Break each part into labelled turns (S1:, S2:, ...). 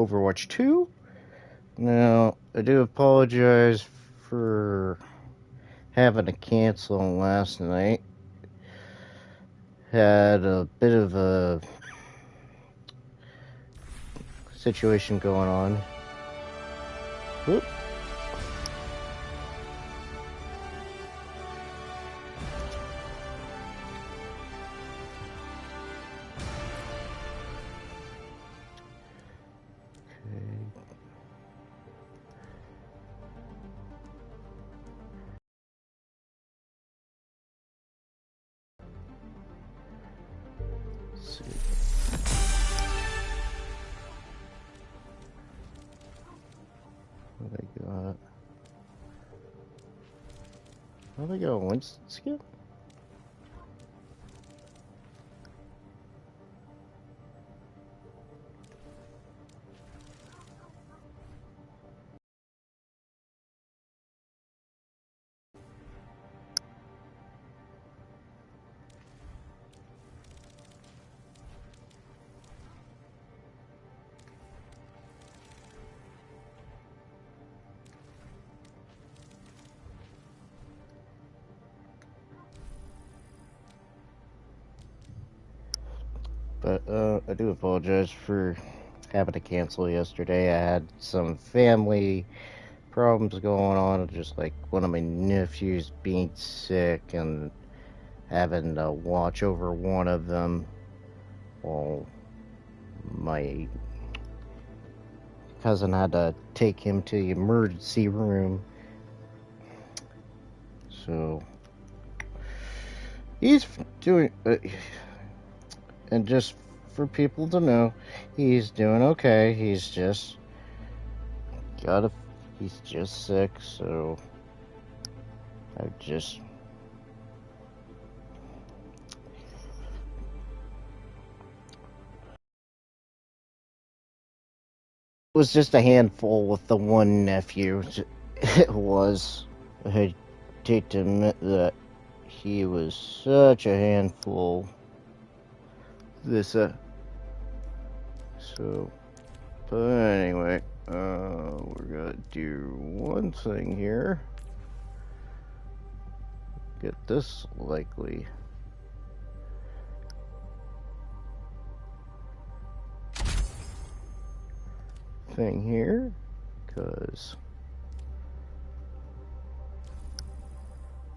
S1: Overwatch 2. Now, I do apologize for having to cancel last night. Had a bit of a situation going on. Whoop. How do I go? Once skip? But I do apologize for having to cancel yesterday. I had some family problems going on, just like one of my nephews being sick and having to watch over one of them while my cousin had to take him to the emergency room. So he's doing and just for people to know, he's doing okay. He's just sick, so I just it was just a handful with the one nephew. It was. I hate to admit that he was such a handful. So, but anyway, we're gonna do one thing here. Get this likely. Thing here, because,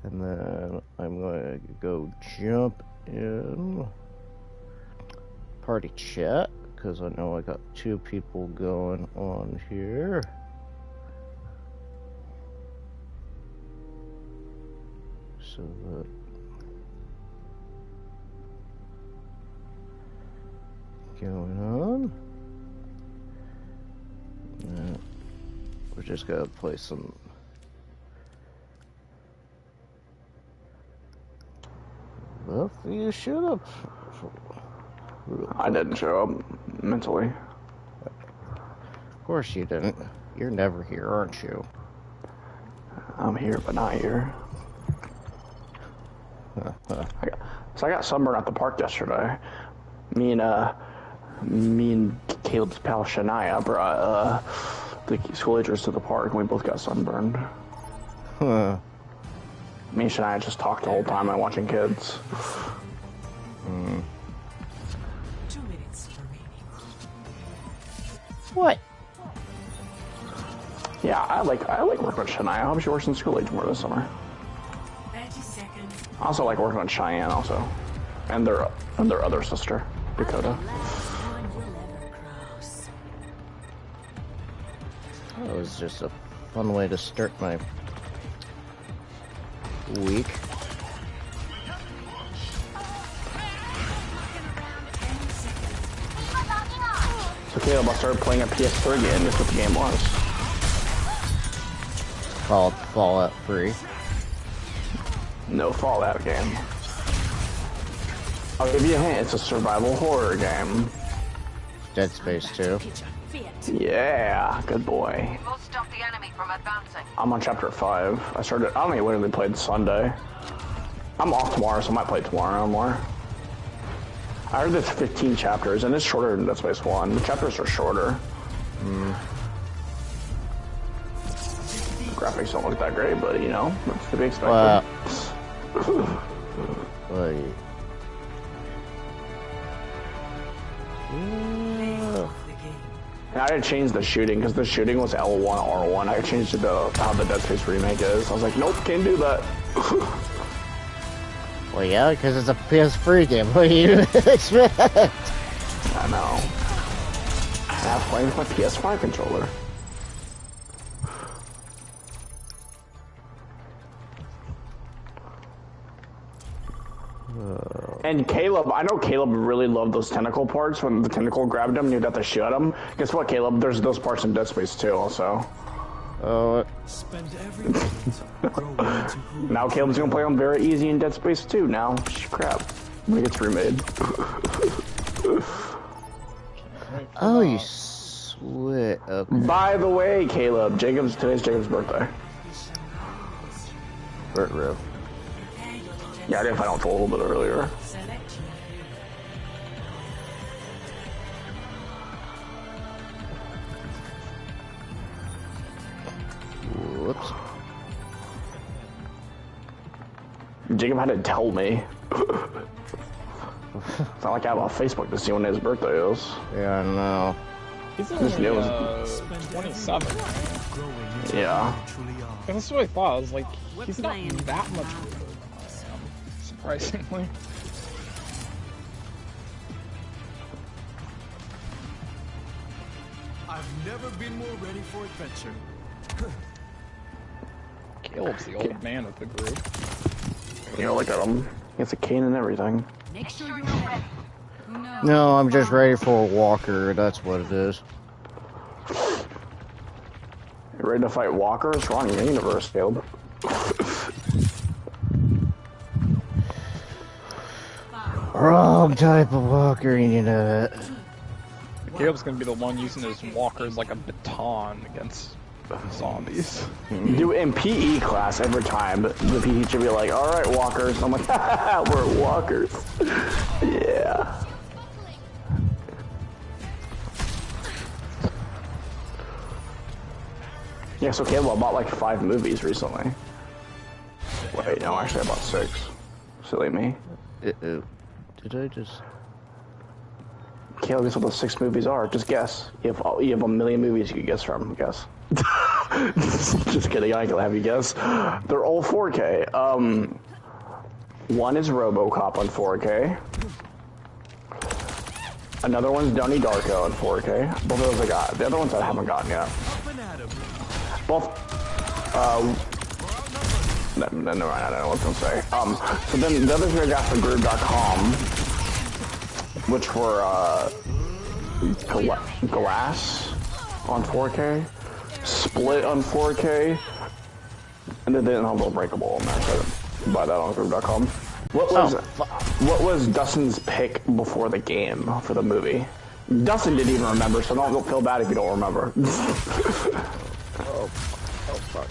S1: and then I'm going to go jump in party chat, because I know I got 2 people going on here. So that going on. We're just gonna play some. Well, you showed up.
S2: I didn't show up mentally.
S1: Of course you didn't. You're never here, aren't you?
S2: I'm here, but not here. I got sunburned at the park yesterday. Me and Caleb's pal Shania brought the school agers to the park, and we both got sunburned.
S1: Huh.
S2: Me and Shania just talked the whole time and watching kids.
S3: 2 minutes remaining.
S1: What?
S2: Yeah, I like working with Shania. I hope she works in school age more this summer.
S3: 30 seconds.
S2: I also like working on Cheyenne also, and their other sister, Dakota.
S1: That was just a fun way to start my week.
S2: So Caleb, I started playing a PS3 game. That's what the game was.
S1: Called Fallout 3.
S2: No Fallout game. I'll give you a hint. It's a survival horror game.
S1: Dead Space 2.
S2: Yeah, good boy.
S4: We'll stop the enemy from advancing.
S2: I'm on chapter 5. I only literally played Sunday. I'm off tomorrow, so I might play tomorrow more. I heard there's 15 chapters, and it's shorter than Dead Space 1. The chapters are shorter. Graphics don't look that great, but you know, that's to be expected.
S1: Wait.
S2: And I didn't change the shooting because the shooting was L1, R1. I changed it to how the Dead Space remake is. I was like, nope, can't do that.
S1: Well, yeah, because it's a PS3 game. What do you expect?
S2: I know. I'm playing with my PS5 controller. And Caleb, I know Caleb really loved those tentacle parts when the tentacle grabbed him and you'd have to shoot him. Guess what, Caleb? There's those parts in Dead Space 2 also.
S1: Oh.
S5: Spend every moment.
S2: Now Caleb's gonna play on very easy in Dead Space 2 now. Crap. When it gets remade.
S1: Oh, you sweat. Okay.
S2: By the way, Caleb, today's Jacob's birthday.
S1: Real.
S2: Yeah, I didn't find out until a little bit earlier.
S1: Whoops.
S2: Jacob had to tell me. It's not like I have on Facebook to see when his birthday is.
S1: Yeah, I know.
S6: He's only 27, right?
S2: Yeah.
S6: That's what I thought. I was like, he's not that much older than I am, surprisingly.
S5: I've never been more ready for adventure.
S6: Caleb's the old man of the group.
S2: You know, look at him. He has a cane and everything.
S4: Make sure you're ready.
S1: No, I'm just ready for a walker. That's what it is.
S2: You ready to fight walkers? Wrong universe, Caleb.
S1: Wrong type of walker, you know that.
S6: Caleb's gonna be the one using his walker as like a baton against zombies.
S2: Dude, in PE class, every time, the PE teacher would be like, alright, walkers. I'm like, haha, we're walkers. Yeah. Yeah, so Caleb, I bought like 5 movies recently. Wait, no, actually I bought 6. Silly me.
S1: Uh-oh. Did I just...
S2: Caleb, guess what those 6 movies are? Just guess. You have a million movies you could guess from. Guess. Just kidding, I ain't gonna have you guess. They're all 4K. One is RoboCop on 4K. Another one's Donnie Darko on 4K. Both of those I got. The other ones I haven't gotten yet. Both, never mind, I don't know what I was gonna say. So then the other thing I got from Groove.com, which were, Glass on 4K, Split on 4K, and then they didn't have Unbreakable on there, so I didn't buy that on Groove.com. What was Dustin's pick before the game for the movie? Dustin didn't even remember, so don't feel bad if you don't remember.
S6: Oh fuck.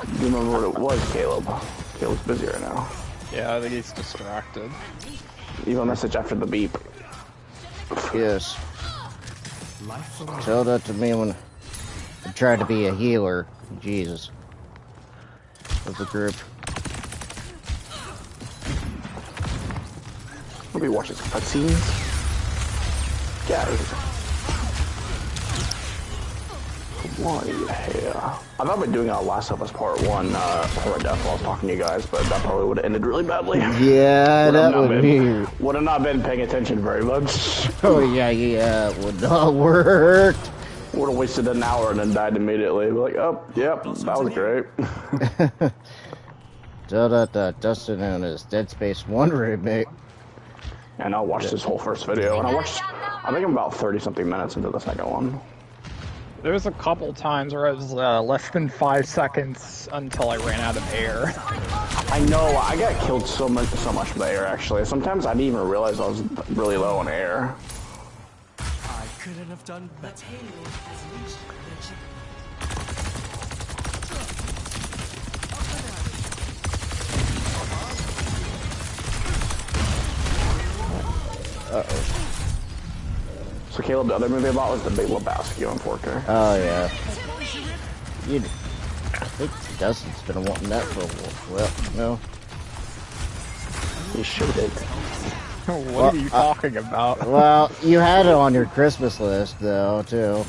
S2: Do you remember what it was, Caleb? Caleb's busy right now.
S6: Yeah, I think he's distracted.
S2: Leave a message after the beep.
S1: Yes. Tell that to me when I tried to be a healer. Jesus. Of the group.
S2: Let me watch his cutscenes. Yeah. Why here? I thought about doing Last of Us Part 1 before death while I was talking to you guys, but that probably would have ended really badly.
S1: Yeah, that would be...
S2: Would have not been paying attention very much.
S1: Oh, yeah, it would not work.
S2: Would have wasted an hour and then died immediately. Be like, oh, yep, that was great.
S1: Tell that to Dustin and his Dead Space 1 remake.
S2: And I watched this whole first video, and I think I'm about 30-something minutes into the second one.
S6: There was a couple times where I was less than 5 seconds until I ran out of air.
S2: I know, I got killed so much from the air, actually. Sometimes I didn't even realize I was really low on air.
S5: I couldn't have done better.
S1: Uh-oh.
S2: So Caleb, the other movie I bought was The Big Lebowski on 4K.
S1: Oh, yeah. I think Dustin's been wanting that for a while. Well, no.
S2: You showed it.
S6: What are you talking about?
S1: Well, you had it on your Christmas list, though, too.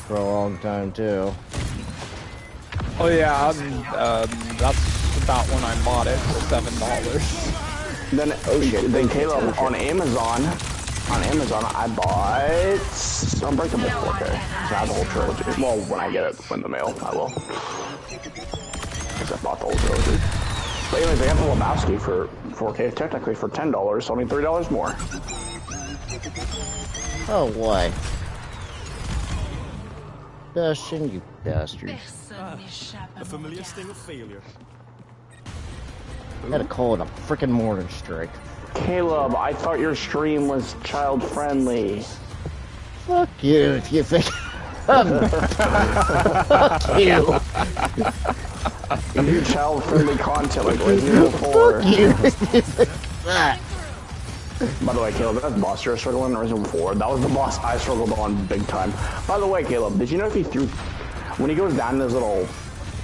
S1: For a long time, too.
S6: Oh yeah, that's about when I bought it for $7.
S2: Then Caleb, on Amazon, I bought Unbreakable 4K. So I have the whole trilogy. Well, when I get it in the mail, I will. Because I bought the whole trilogy. But anyways, I got the Lebowski for 4K, technically for $10, so only $3 more.
S1: Oh, why? Dustin, you bastard.
S5: A familiar sting of failure.
S1: Gotta call it a frickin' morning strike.
S2: Caleb, I thought your stream was child-friendly.
S1: Fuck you if you think... Fuck you.
S2: You do child-friendly content like Resident Evil 4.
S1: Fuck you if you think that.
S2: By the way, Caleb, that boss you're struggling in Resident Evil 4, that was the boss I struggled on big time. By the way, Caleb, did you know if he threw... When he goes down this little...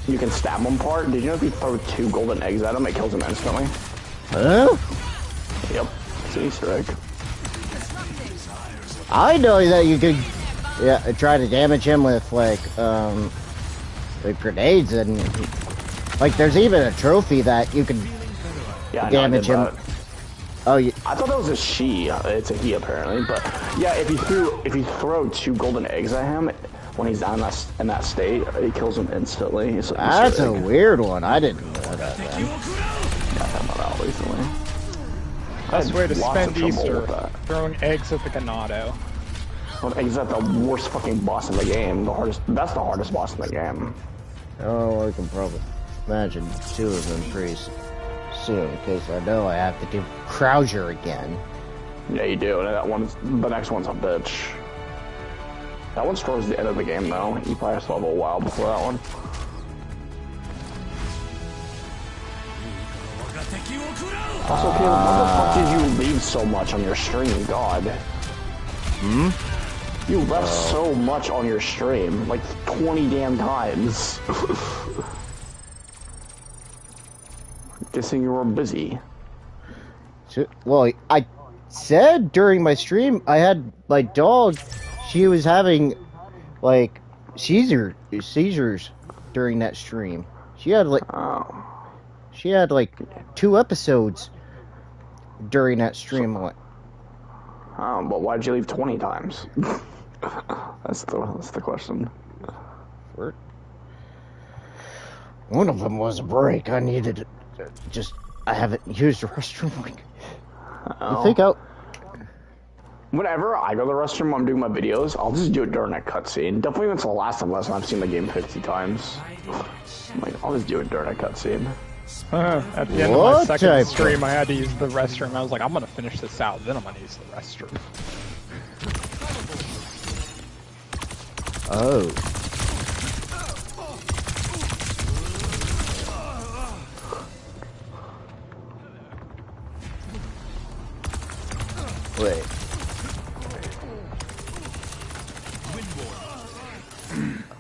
S2: You can stab him part, did you know if you throw 2 golden eggs at him, it kills him instantly?
S1: Huh?
S2: Yep. It's an Easter egg.
S1: I know that you could try to damage him with, like grenades and... Like, there's even a trophy that you can damage him.
S2: That.
S1: Oh, yeah.
S2: I thought that was a she. It's a he, apparently. But, yeah, if you throw 2 golden eggs at him, when he's down in that state, it kills him instantly. It's
S1: That's a weird one. I didn't know that then.
S2: Yeah, I found that out recently.
S6: Best way to spend Easter, throwing eggs at the Ganado.
S2: Well, eggs at the worst fucking boss in the game. That's the hardest boss in the game.
S1: Oh, I can probably imagine 2 of them pretty soon, because I know I have to do Krauser again.
S2: Yeah, you do. And the next one's a bitch. That one's towards the end of the game, though. You probably have to have a while before that one. Also, Caleb, what the fuck did you leave so much on your stream? God.
S1: Hmm?
S2: You left so much on your stream. Like 20 damn times. Guessing you were busy.
S1: Well, I said during my stream, I had my dog, she was having, like, seizures during that stream. She had, like, she had, like, 2 episodes during that stream.
S2: But why'd you leave 20 times? That's the question.
S1: One of them was a break. I needed I haven't used the restroom. I think
S2: whenever I go to the restroom when I'm doing my videos, I'll just do it during that cutscene. Definitely when it's the last of Us and I've seen the game 50 times. I'll just do it during a cutscene.
S6: At the end of my second stream, I had to use the restroom. I was like, I'm gonna finish this out, then I'm gonna use the restroom.
S1: Oh. Wait.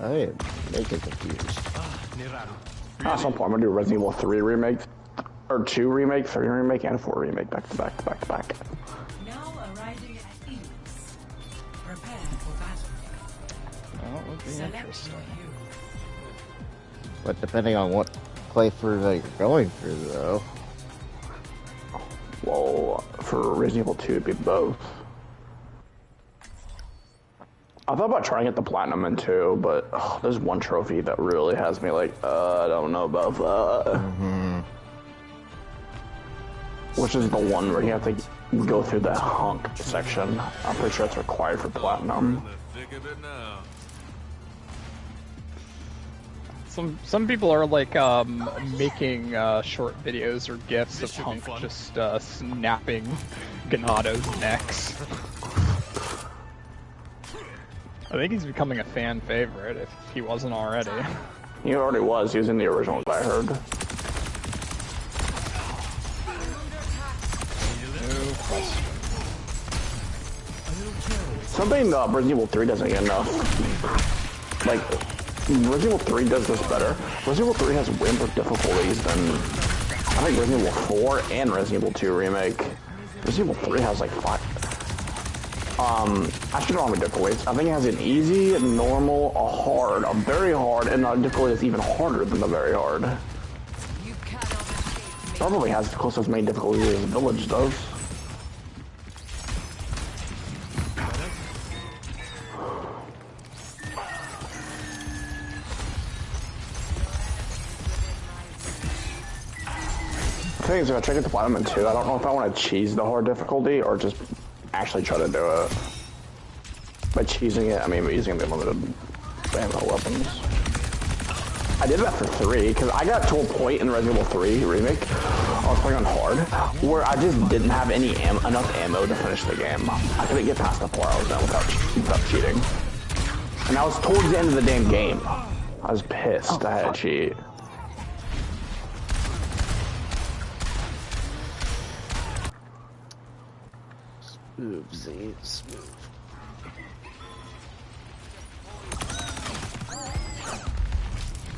S1: I am making confused.
S2: At some point, I'm gonna do Resident Evil 3 remake, or 2 remake, 3 remake, and 4 remake back to back to back to back.
S3: Now arriving at Enos. Prepare for battle.
S6: That would be
S3: Select
S6: interesting.
S3: your hero.
S1: But depending on what playthrough that you're going through, though.
S2: Well, for Resident Evil 2, it'd be both. I thought about trying to get the platinum in 2, but there's one trophy that really has me like, I don't know about that.
S1: Mm-hmm.
S2: Which is the one where you have to go through the hunk section. I'm pretty sure it's required for platinum.
S6: Some people are like making short videos or gifs of Hunk just snapping Ganado's necks. I think he's becoming a fan favorite if he wasn't already.
S2: He already was. He was in the original, I heard.
S6: No question.
S2: something Resident Evil 3 doesn't get enough. Like, Resident Evil 3 does this better. Resident Evil 3 has way more difficulties than, I think, Resident Evil 4 and Resident Evil 2 Remake. Resident Evil 3 has like 5. Actually, don't have a difficulties. I think it has an easy, a normal, a hard, a very hard, and a difficulty that's even harder than the very hard. Probably has close to as many difficulties as Village does. The thing is, if I try to get the platinum in 2, I don't know if I want to cheese the hard difficulty or just actually try to do it. By cheesing it, I mean using the limited ammo weapons. I did that for 3, because I got to a point in Resident Evil 3 Remake, I was playing on hard, where I just didn't have any enough ammo to finish the game. I couldn't get past the 4 hours now without cheating. And I was towards the end of the damn game. I was pissed I had to cheat.
S1: Smooth, Z, smooth.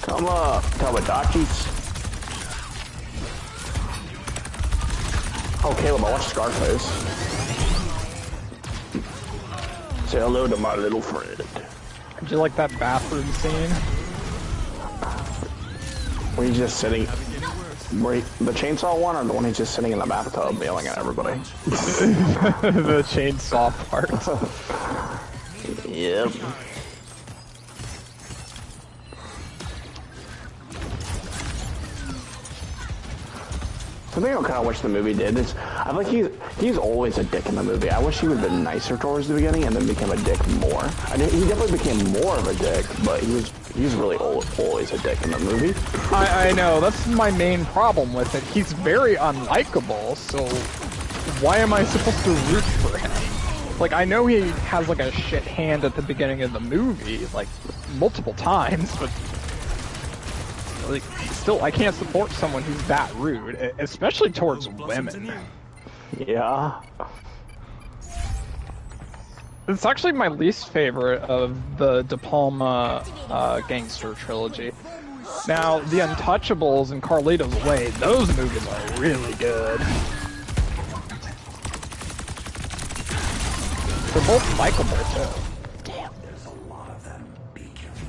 S2: Come up, Tawadachis. Oh, Caleb, I watched Scarface. Say hello to my little friend.
S6: Did you like that bathroom scene?
S2: Where he's just sitting... the chainsaw one, or the one he's just sitting in the bathtub yelling at everybody?
S6: The chainsaw part.
S2: Yep. Something I kind of wish the movie did is, I feel like he's always a dick in the movie. I wish he would have been nicer towards the beginning and then became a dick more. He definitely became more of a dick, but he's really always a dick in the movie.
S6: I know, that's my main problem with it. He's very unlikable, so why am I supposed to root for him? Like, I know he has like a shit hand at the beginning of the movie, like, multiple times, but like, still, I can't support someone who's that rude, especially towards women.
S2: Yeah.
S6: It's actually my least favorite of the De Palma gangster trilogy. Now, The Untouchables and Carlito's Way, those movies are really good. They're both likable, too.
S5: Damn, there's a lot of them. Be careful.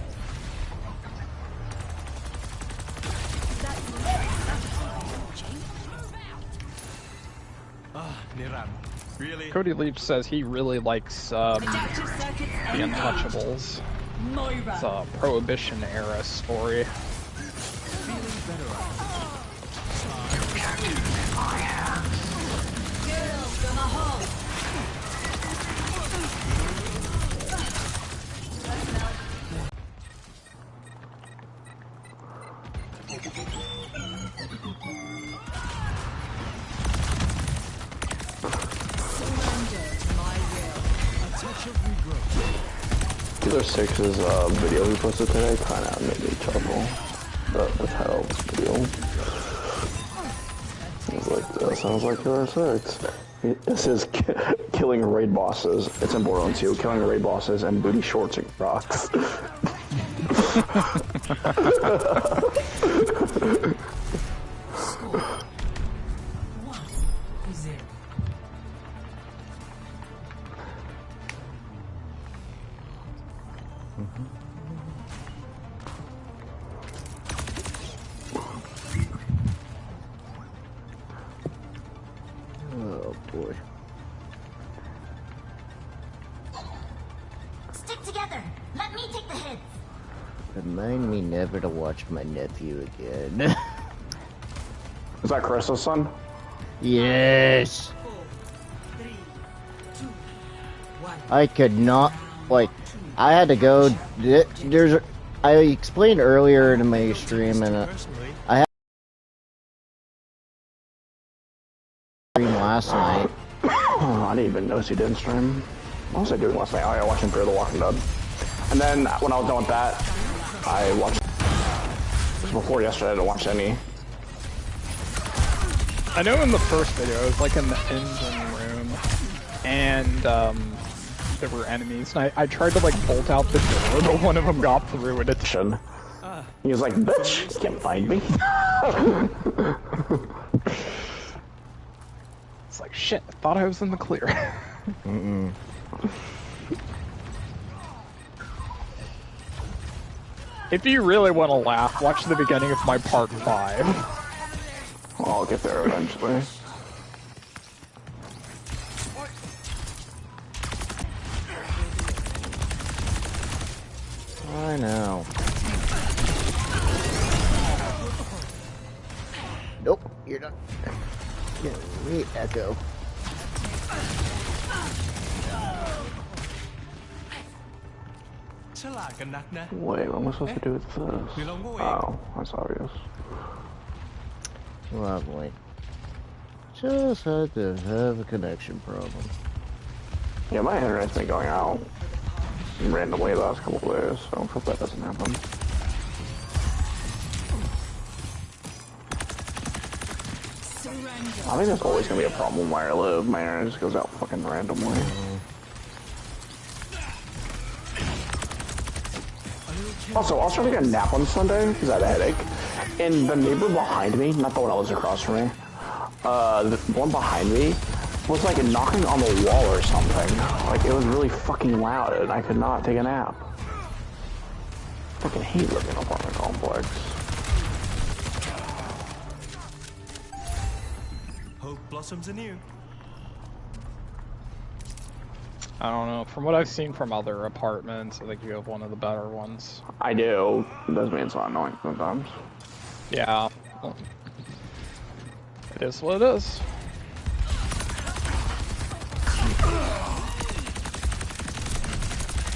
S5: Really?
S6: Cody Leach says he really likes The Untouchables. It's a Prohibition-era story.
S2: Killer 6's video he posted today kind of made me chuckle. The title of the video. Sounds like Killer 6. It says killing raid bosses. It's in Borderlands 2. Killing raid bosses and booty shorts and Crocs.
S1: Oh boy.
S7: Stick together. Let me take the hits.
S1: Remind me never to watch my nephew again.
S2: Is that Chris's son?
S1: Yes. I could not, like, I had to go, I explained earlier in my stream, and I had a stream last night.
S2: Oh, I didn't even notice he didn't stream. What was I doing last night? Oh, yeah, watching Fear the Walking Dead. And then, when I was done with that, I watched, before yesterday, I didn't watch any.
S6: I know in the first video, it was like in the engine room, and there were enemies, and I tried to like bolt out the door, but one of them got through it.
S2: He was like, bitch, you can't find me.
S6: It's like, shit, I thought I was in the clear. If you really want to laugh, watch the beginning of my part 5.
S2: Well, I'll get there eventually.
S1: I know. Nope, you're not. Yeah, wait, Echo.
S2: Wait, what am I supposed to do with this? Oh, that's obvious.
S1: Lovely. Just had to have a connection problem.
S2: Yeah, my internet's been going out randomly the last couple of days, so I hope that doesn't happen. I think there's always gonna be a problem where I live. My internet just goes out fucking randomly. Also, I was trying to get a nap on Sunday because I had a headache, and the neighbor behind me, not the one that was across from me, the one behind me was like knocking on the wall or something. Like it was really fucking loud, and I could not take a nap. I fucking hate living in an apartment complex.
S5: Hope blossoms anew.
S6: I don't know. From what I've seen from other apartments, I think you have one of the better ones.
S2: I do. It does mean it's not annoying sometimes.
S6: Yeah. It is what it is.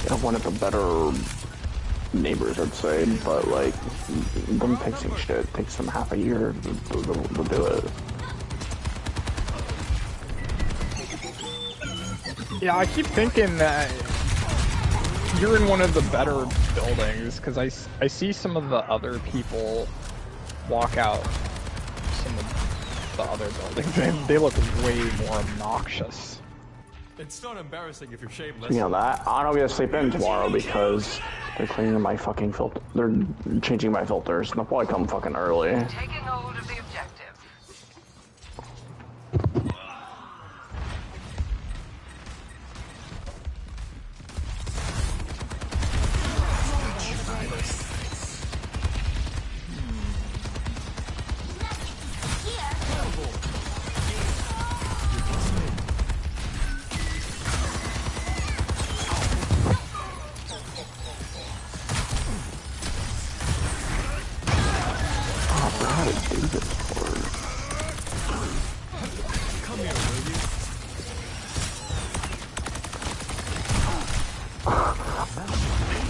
S2: Yeah, one of the better neighbors, I'd say, but like, them fixing shit takes them half a year to do it.
S6: Yeah, I keep thinking that you're in one of the better buildings, because I see some of the other people walk out some of the other buildings, and they look way more obnoxious.
S5: It's not embarrassing if you're shameless.
S2: You know that? I don't get to sleep in tomorrow because they're cleaning my fucking filter. They're changing my filters. They'll probably come fucking early.
S4: Taking hold of the objective.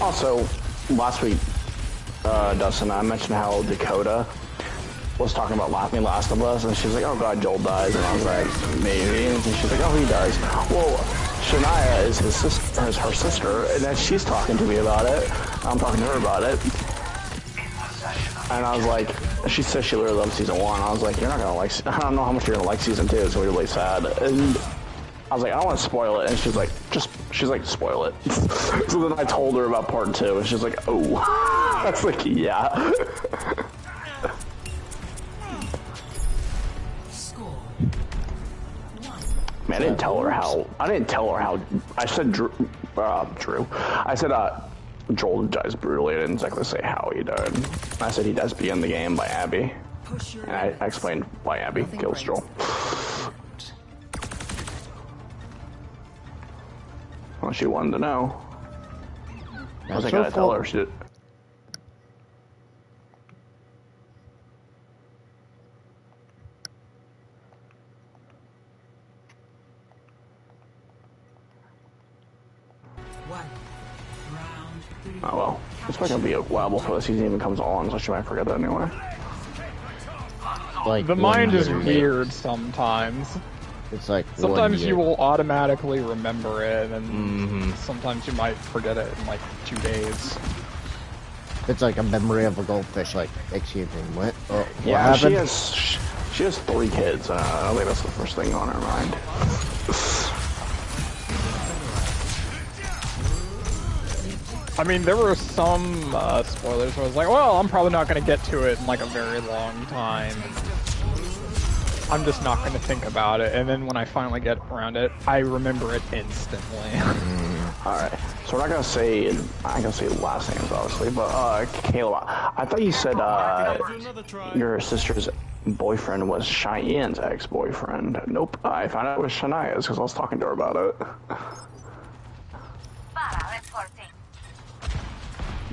S2: Also, last week, Dustin, I mentioned how Dakota was talking about Last of Us, and she's like, oh god, Joel dies, and I was like, maybe, and she's like, oh, he dies. Well, Shania is his sister, is her sister, and then she's talking to me about it. I'm talking to her about it. And I was like, she says she really loves season 1. I was like, you're not gonna like, I don't know how much you're gonna like season 2, it's gonna be really sad. And I was like, I don't want to spoil it, and she's like, spoil it. So then I told her about part 2, and she's like, oh. I was like, yeah.
S3: Score.
S2: Man, I didn't tell her how, I said Drew. I said, Joel dies brutally. I didn't exactly say how he died. I said he does begin the game by Abby. And I explained why Abby kills Joel. Well, she wanted to know. I was like, I gotta tell her. She did. Oh well. It's probably gonna be a while before the season even comes on, so she might forget that anyway.
S1: Like
S6: the mind is weird sometimes.
S1: It's like
S6: sometimes you will automatically remember it, and sometimes you might forget it in like 2 days.
S1: It's like a memory of a goldfish. Like, excuse me, what? Oh,
S2: Yeah,
S1: what happened?
S2: she has 3 kids. I don't think that's the first thing on her mind.
S6: I mean, there were some spoilers where I was like, well, I'm probably not going to get to it in like a very long time. I'm just not going to think about it. And then when I finally get around it, I remember it instantly.
S2: Alright, so we're not gonna say, I ain't gonna say last names obviously, but Caleb, I thought you said your sister's boyfriend was Cheyenne's ex-boyfriend. Nope, I found out it was Shania's because I was talking to her about it.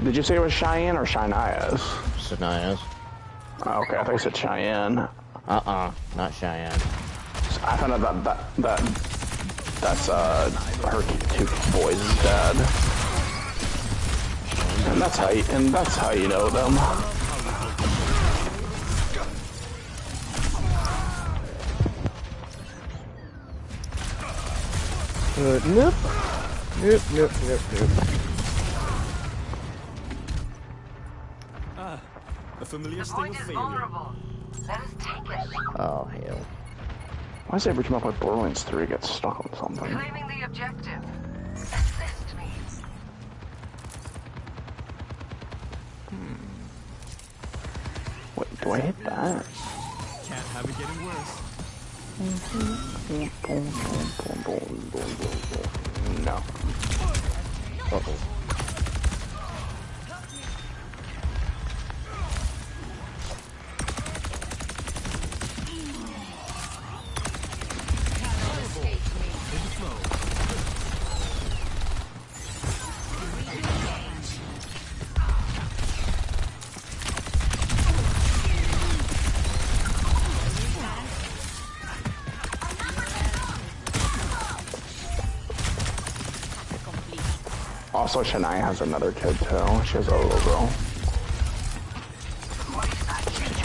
S2: Did you say it was Cheyenne or Shania's?
S1: Shania's.
S2: Oh, okay, I thought you said Cheyenne.
S1: Not Cheyenne.
S2: I found out that's her two boys' dad, and that's how you know them.
S1: Nope.
S5: A familiar sting
S4: Point
S5: of
S4: is
S5: failure.
S4: vulnerable. Let us take it.
S1: Oh, hell.
S2: Why is every time I play Borderlands 3 gets stuck on something?
S4: Claiming the objective. Assist me.
S2: Wait, do I hit that?
S5: Can't have it getting worse.
S2: No.
S1: Uh-oh.
S2: Also, Shania has another kid too. She has a little girl.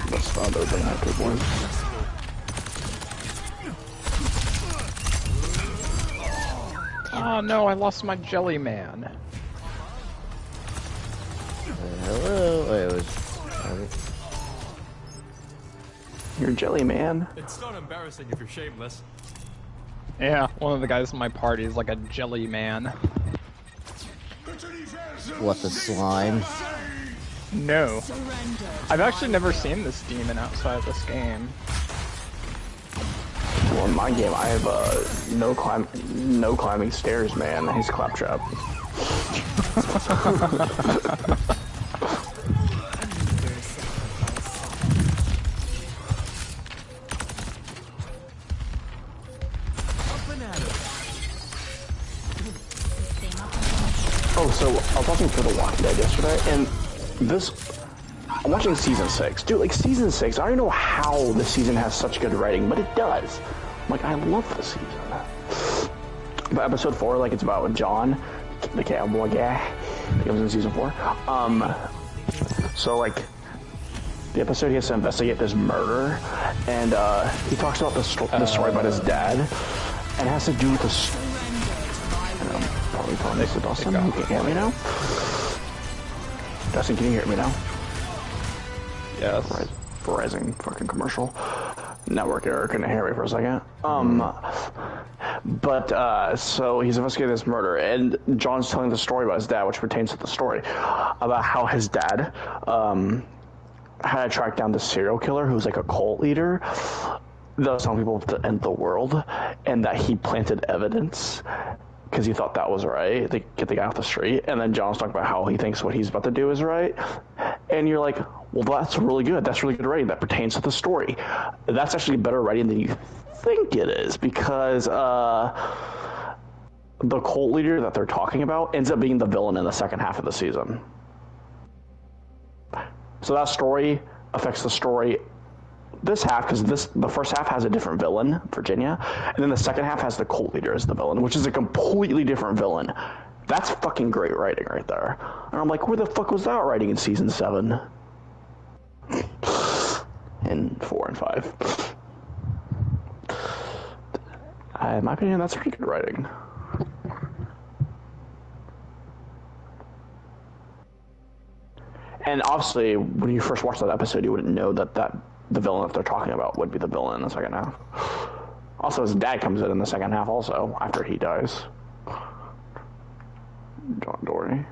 S2: That's other than her two boys.
S6: Oh no, I lost my jelly man.
S1: Hello. It was.
S2: You're Jelly Man.
S5: It's not embarrassing if you're shameless.
S6: Yeah, one of the guys in my party is like a jelly man.
S1: What, the slime?
S6: No. I've actually never seen this demon outside this game.
S2: Well, in my game, I have no climbing stairs, man. He's Claptrap. Oh, so I was watching For the Walking Dead yesterday, and I'm watching season 6. Dude, like season 6, I don't know how this season has such good writing, but it does. Like, I love this season. But episode 4, like, it's about John, the cowboy guy, that comes in season 4. So, like, the episode he has to investigate this murder, and he talks about the story about his dad, and it has to do with the probably this to Dustin. You can hear me now? Dustin, can you hear me now?
S6: Yes.
S2: Verizon fucking commercial. Network error, couldn't hear me for a second. So he's investigating this murder, and John's telling the story about his dad, which pertains to the story, about how his dad had to track down the serial killer who's like a cult leader that was telling people to end the world, and that he planted evidence because he thought that was right, to get the guy off the street. And then John's talking about how he thinks what he's about to do is right. And you're like, well, that's really good. That's really good writing. That pertains to the story. That's actually better writing than you think it is, because the cult leader that they're talking about ends up being the villain in the second half of the season. So that story affects the story this half, because the first half has a different villain, Virginia, and then the second half has the cult leader as the villain, which is a completely different villain. That's fucking great writing right there. And I'm like, where the fuck was that writing in season 7? And 4 and 5. In my opinion, that's pretty good writing. And obviously, when you first watch that episode, you wouldn't know that the villain that they're talking about would be the villain in the second half. Also, his dad comes in the second half also, after he dies. John Dory.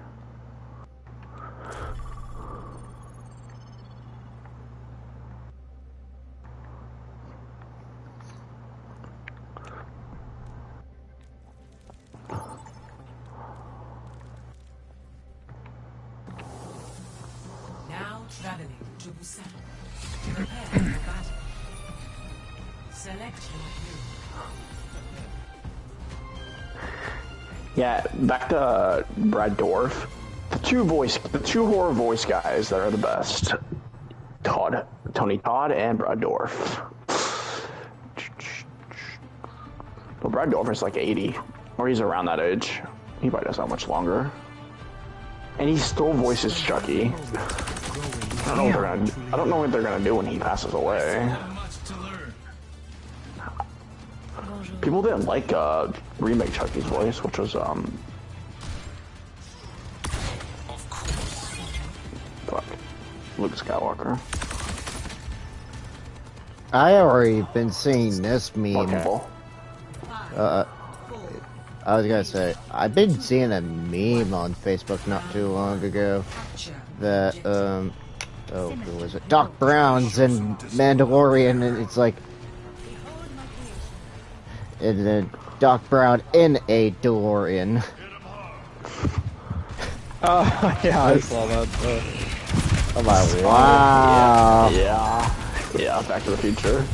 S3: Traveling to Busan. Prepare for battle. Select your hero.
S2: Yeah, back to Brad Dorff. The two horror voice guys that are the best. Tony Todd and Brad Dorff. Well, Brad Dorff is like 80, or he's around that age. He probably does that much longer. And he still voices Chucky. I don't know what they're gonna do when he passes away. People didn't like remake Chucky's voice, which was Luke Skywalker.
S1: I already been seeing this meme. I was gonna say, I've been seeing a meme on Facebook not too long ago that, oh, who was it? Doc Brown's in Mandalorian, and it's like, and then Doc Brown in a DeLorean.
S6: Oh, yeah, I saw that.
S1: I'm like, wow.
S2: Yeah, Back to the Future.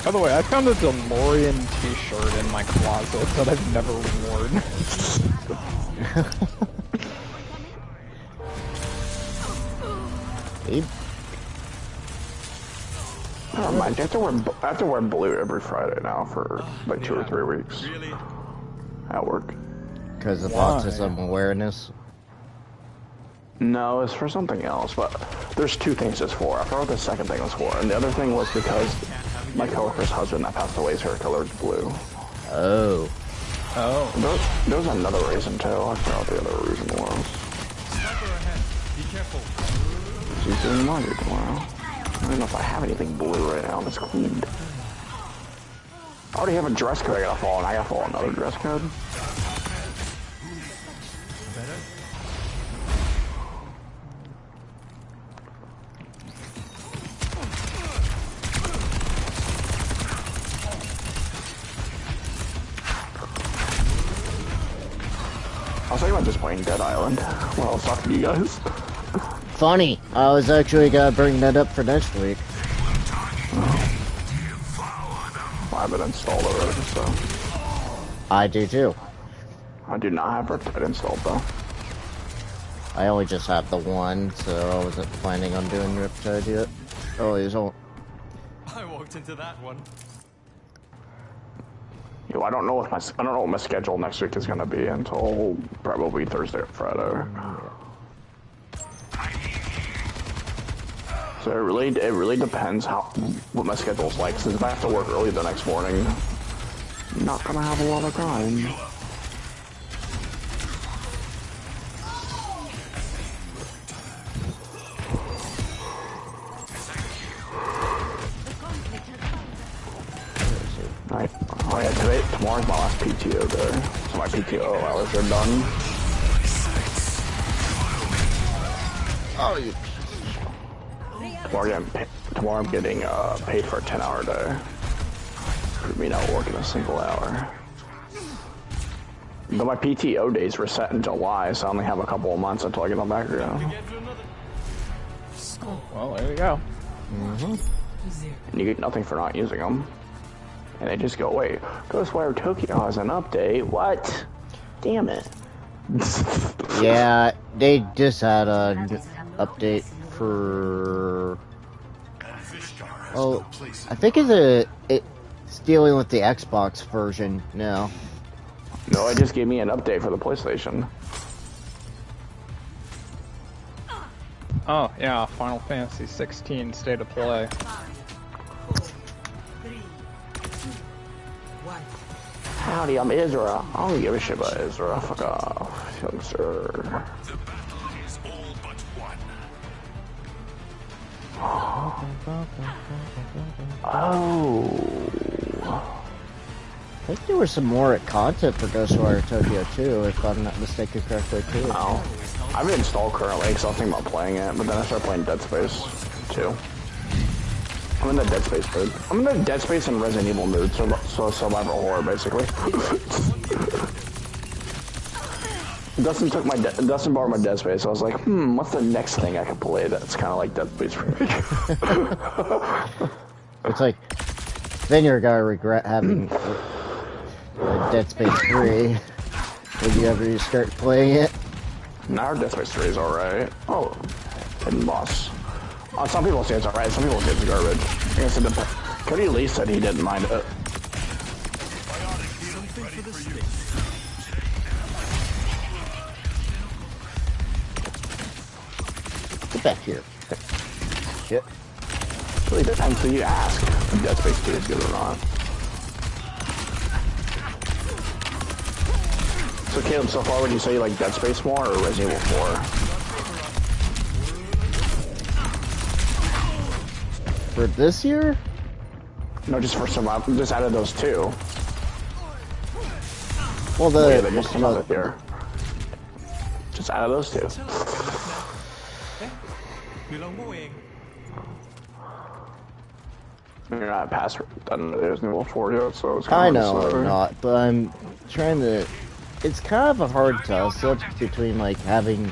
S6: By the way, I found a DeLorean t-shirt in my closet that I've never worn.
S2: Never mind, I have to wear blue every Friday now for like 2 or 3 weeks.
S5: Really?
S2: At work.
S1: Because of autism awareness.
S2: No, it's for something else, but there's 2 things it's for. I forgot what the second thing was for, and the other thing was because my coworker's husband that passed away's hair color is blue.
S1: Oh.
S6: Oh.
S2: There was another reason too. I forgot what the other reason was.
S5: Sniper ahead. Be careful.
S2: She's doing laundry tomorrow. I don't know if I have anything blue right now that's cleaned. I already have a dress code I gotta follow, and I gotta follow another dress code. I was thinking about just playing Dead Island while I was talking to you guys.
S1: Funny, I was actually gonna bring that up for next week.
S2: I have it installed already, so.
S1: I do too.
S2: I do not have Riptide installed though.
S1: I only just have the one, so I wasn't planning on doing Riptide yet. Oh, he's all.
S5: I walked into that one.
S2: Yo, I don't know what my schedule next week is gonna be until probably Thursday or Friday. So it really depends what my schedule's like. Since if I have to work early the next morning, I'm not gonna have a lot of time. Tomorrow's my last PTO day, so my PTO hours are done.
S1: Oh, you.
S2: Tomorrow I'm getting paid for a 10-hour day. For me not working a single hour. But my PTO days were set in July, so I only have a couple of months until I get them back again.
S6: Well, there you go.
S2: And you get nothing for not using them. And they just go away. Ghostwire Tokyo has an update. What? Damn it.
S1: Yeah, they just had an update for. Oh, I think it's dealing with the Xbox version now.
S2: No, it just gave me an update for the PlayStation.
S6: Oh, yeah, Final Fantasy 16 State of Play.
S2: Howdy, I'm Ezra. I don't give a shit about Ezra. Fuck off, young sir.
S8: The battle is all but won.
S2: Oh.
S1: I think there was some more content for Ghostwire Tokyo too, if I'm not mistaken correctly too.
S2: Oh. I have it installed currently because I was thinking about playing it, but then I started playing Dead Space 2. I'm in the Dead Space mood. I'm in the Dead Space and Resident Evil mood, so survival horror basically. Dustin borrowed my Dead Space. So I was like, what's the next thing I can play that's kind of like Dead Space remake?
S1: It's like, then you're gonna regret having Dead Space 3 when you ever start playing it.
S2: Now Dead Space 3 is alright. Oh, hidden boss. Some people say it's alright, some people say it's garbage. I guess it depends. Cody Lee said he didn't mind it.
S1: Get back here. Shit.
S2: It really depends who you ask if Dead Space 2 is good or not. So Caleb, so far would you say you like Dead Space more or Resident Evil 4?
S1: For this year?
S2: No, just for some, just out of those two.
S1: Well,
S2: Yeah, they just came out this year. Just out of those two. You're not past done Resident Evil 4 yet, so it's
S1: I
S2: kind of
S1: know I'm not, but I'm trying to. It's kind of a hard toss-up between like having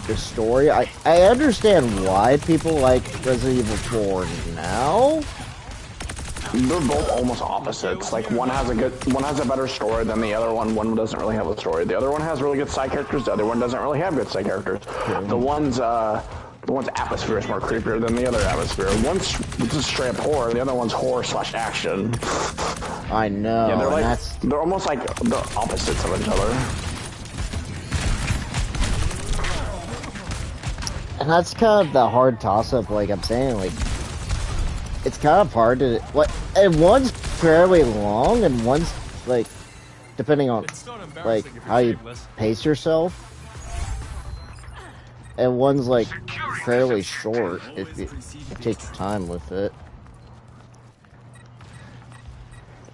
S1: the story. I understand why people like Resident Evil 4 now.
S2: They're both almost opposites. Like one has a better story than the other one. One doesn't really have a story. The other one has really good side characters. The other one doesn't really have good side characters. The one's atmosphere is more creepier than the other atmosphere. One's just straight up horror. The other one's horror / action.
S1: I know.
S2: Yeah, they're almost like the opposites of each other.
S1: And that's kind of the hard toss-up, like I'm saying, like, it's kind of hard to, what, and one's fairly long, and one's, like, depending on, like, how you pace yourself, and one's, like, fairly short, if you take your time with it.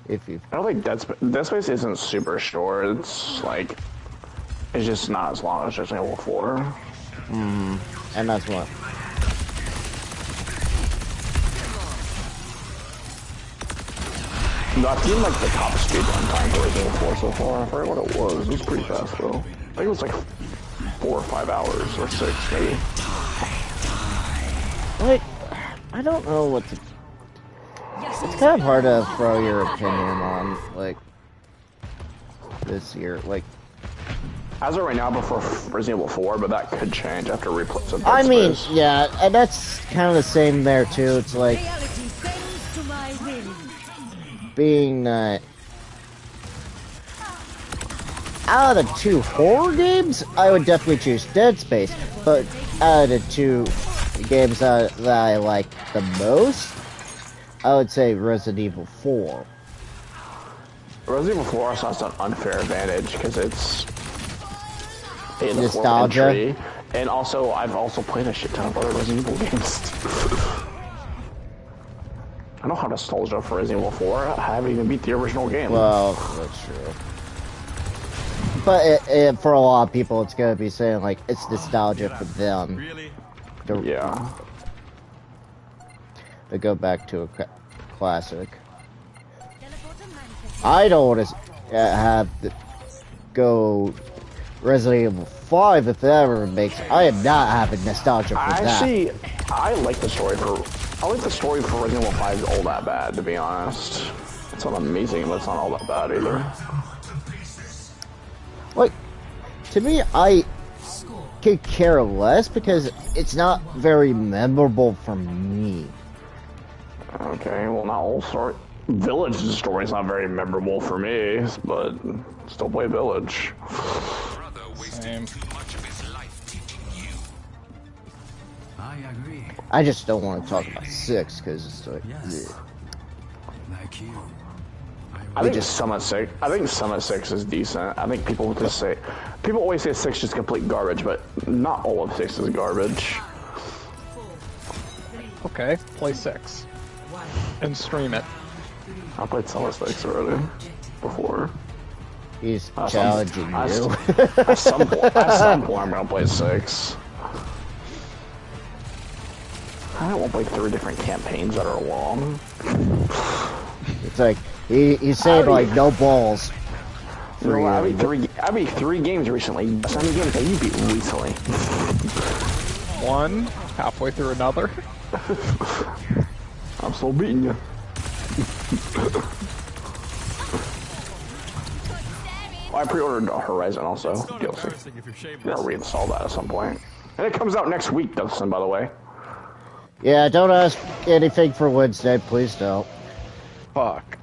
S1: If you...
S2: I don't think Dead Space isn't super short, it's, like, it's just not as long as Resident Evil 4.
S1: And that's what.
S2: No, I've seen like the top speed run time for Resident Evil 4 so far. I forget what it was. It was pretty fast though. I think it was like 4 or 5 hours or 6 maybe.
S1: Like, I don't know what to. It's kind of hard to throw your opinion on like this year. Like,
S2: As of right now, before Resident Evil 4, but that could change after replays of Dead
S1: I mean,
S2: Space.
S1: yeah, and that's kind of the same there too. It's like being out of the 2 horror games, I would definitely choose Dead Space. But out of the 2 games that I like the most, I would say Resident Evil 4.
S2: Resident Evil 4 also has an unfair advantage because it's in the
S1: Nostalgia.
S2: entry, and also I've also played a shit ton of other Resident Evil games. I know how nostalgia for Resident Evil 4. I haven't even beat the original game.
S1: Well, that's true. But for a lot of people, it's gonna be saying like it's nostalgia for them.
S5: Really?
S2: Yeah.
S1: To go back to a classic. I don't want to have to go Resident Evil 5 if that ever makes. I am not having nostalgia for that.
S2: I like the story for Resident Evil 5 all that bad, to be honest. It's not amazing, but it's not all that bad either.
S1: Like, to me, I could care less because it's not very memorable for me.
S2: Okay, well, not all story. Village's story is not very memorable for me, but still play Village.
S8: Brother wasted
S6: Same.
S8: too much of his life teaching you.
S9: I agree.
S1: I just don't want to talk about 6 because it's like,
S9: Yes.
S1: ugh.
S9: Like you.
S2: I think Summit 6. I think Summit 6 is decent. I think people always say 6 is complete garbage, but not all of 6 is garbage.
S6: Okay, play 6. And stream it.
S2: I played Summit 6 already before.
S1: He's challenging you.
S2: At some point, I'm gonna play 6. I don't want to play 3 different campaigns that are long.
S1: It's like he's saying like no balls.
S2: You know what? I beat three games recently. How many games have you beat recently?
S6: One, halfway through another.
S2: I'm still beating you. Well, I pre-ordered Horizon also.
S5: It's not
S2: DLC.
S5: embarrassing if you're
S2: I'm
S5: shameless.
S2: gonna reinstall that at some point. And it comes out next week, Dustin, by the way.
S1: Yeah, don't ask anything for Wednesday, please don't.
S6: Fuck.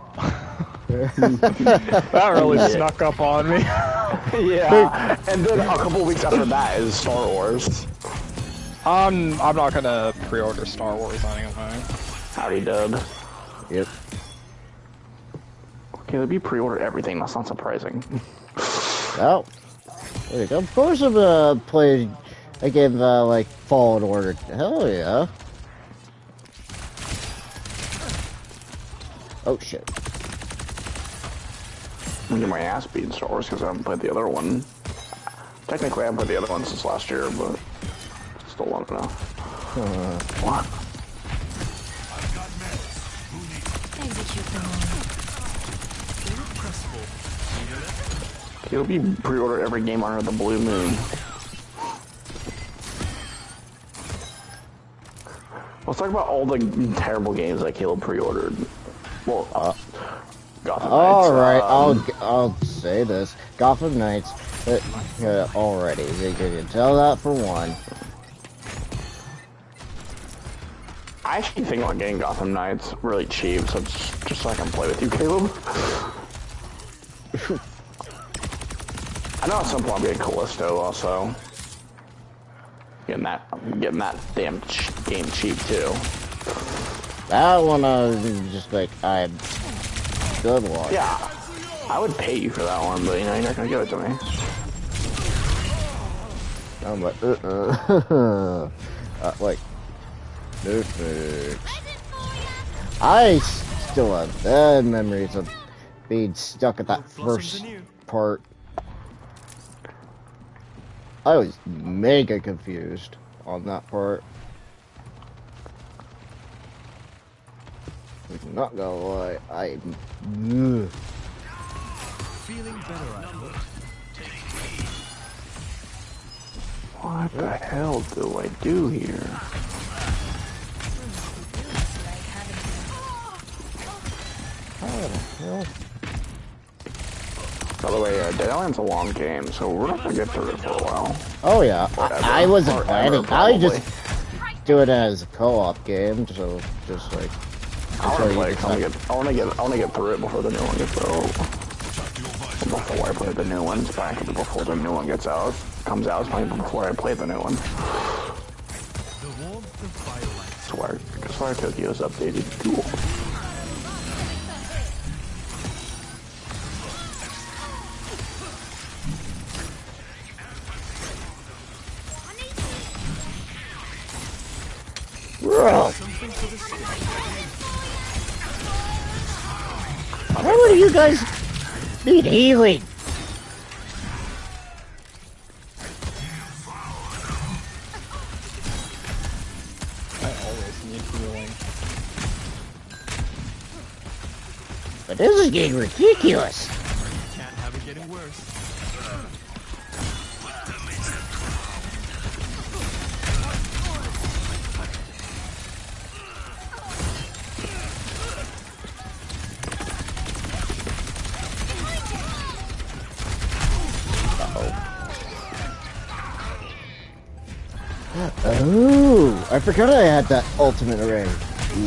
S6: That really snuck up on me.
S2: Yeah. And then a couple weeks after that is Star Wars.
S6: I'm not gonna pre-order Star Wars anyway.
S2: Howdy, dud.
S1: Yep.
S2: Caleb, you pre-ordered everything. That's not surprising.
S1: Well, there you go. Of course I'm gonna play a game like Fallen Order. Hell yeah. Oh shit.
S2: I'm gonna get my ass beat in Star Wars because I haven't played the other one. Technically, I haven't played the other one since last year, but still long enough. What?
S7: Execute them all.
S2: Caleb, you pre-ordered every game under the blue moon. Let's talk about all the terrible games that Caleb pre-ordered. Well, Gotham Knights.
S1: All right, I'll say this: Gotham Knights. Already, you can tell that for one.
S2: I actually think about getting Gotham Knights really cheap, so just so I can play with you, Caleb. I know at some point I'll be a Callisto also. Getting that damn game cheap too.
S1: That one just like good one.
S2: Yeah, I would pay you for that one, but you know you're not gonna give it to me.
S1: I'm like like no thanks. I still have bad memories of being stuck at that first part. I was mega confused on that part. I'm not gonna lie,
S5: Feeling better, I hope.
S2: What the hell do I do here?
S1: how the hell?
S2: By the way, Dead Island's a long game, so we're not gonna get through it for a while.
S1: Oh yeah, I wasn't
S2: Forever,
S1: planning. I
S2: probably.
S1: just do it as a co-op game, so just like.
S2: I wanna get through it before the new one gets out. Before I play the new one, it's back before the new one comes out. It's probably before I play the new one.
S5: The warmth of firelight.
S2: That's why Tokyo's updated Duel.
S1: How do you guys need healing?
S6: I always need healing.
S1: But this is getting ridiculous.
S5: Can't have it getting worse.
S1: Oh, I forgot I had that ultimate array.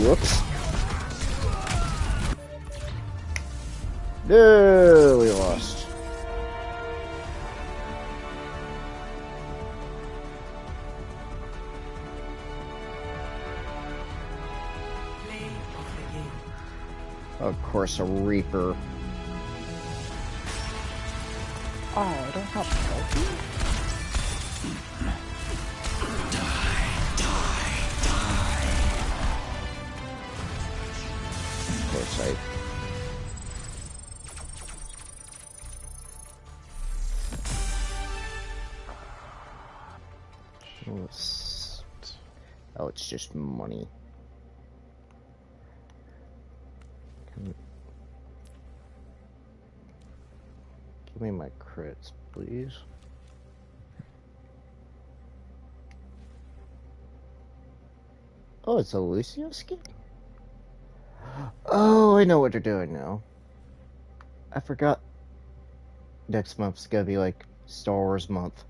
S1: Whoops. No, we lost.
S3: Play of the game.
S1: Of course, a Reaper.
S6: Oh, I don't have healthy?
S1: Of course, oh, it's just money. Give me my crits, please. Oh, it's a Lucio skin? Oh, I know what they're doing now. I forgot next month's gonna be like Star Wars month.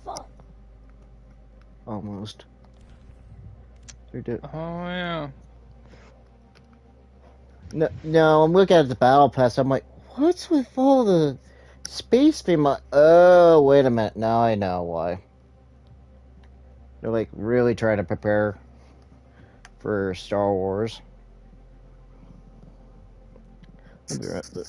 S1: Fuck. Almost. They're doing...
S6: Oh, yeah.
S1: No, I'm looking at the battle pass. I'm like, what's with all the space theme? Oh, wait a minute. Now I know why. They're like really trying to prepare for Star Wars. I'll be right back.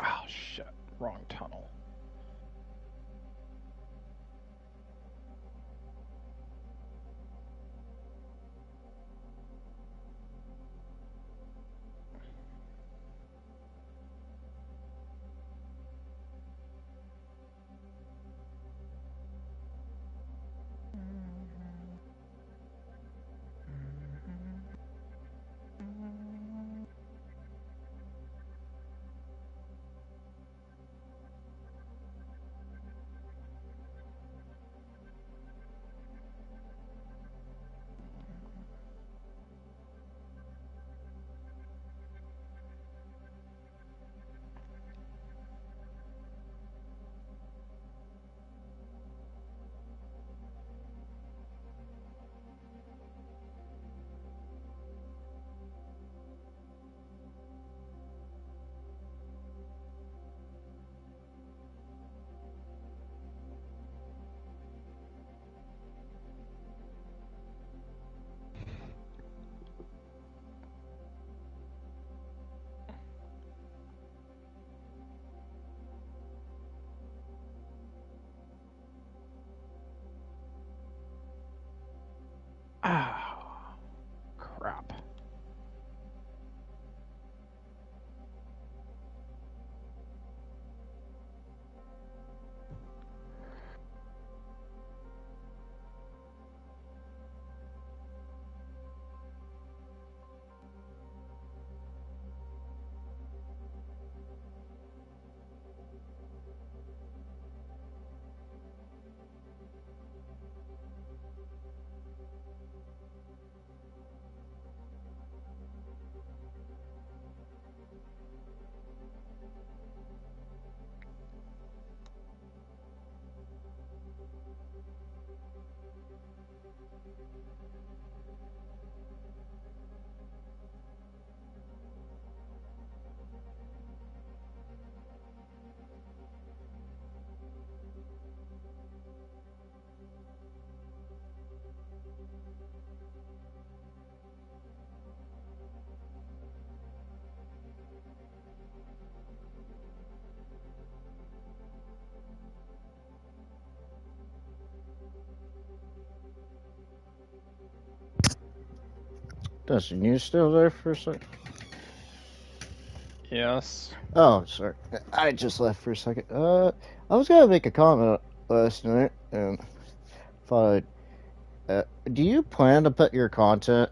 S6: Oh, shit. Wrong tunnel. Oh, crap.
S1: Dustin, you still there for a second?
S6: Yes.
S1: Oh, sorry. I just left for a second. I was gonna make a comment last night, and thought, do you plan to put your content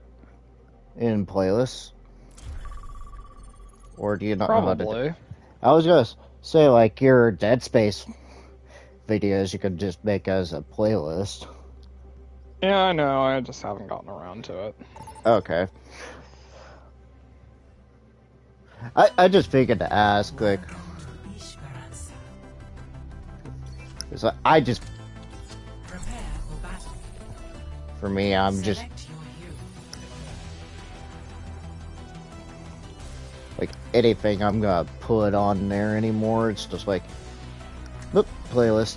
S1: in playlists? Or do you not know how to do
S6: Probably.
S1: it? I was gonna say, like, your Dead Space videos you could just make as a playlist.
S6: Yeah, I know. I just haven't gotten around to it.
S1: Okay. I just figured to ask, like, it's like, I just,
S3: Prepare for battle.
S1: for me, I'm just,
S3: Select your hero.
S1: like, anything I'm gonna put on there anymore, it's just like, look, playlist.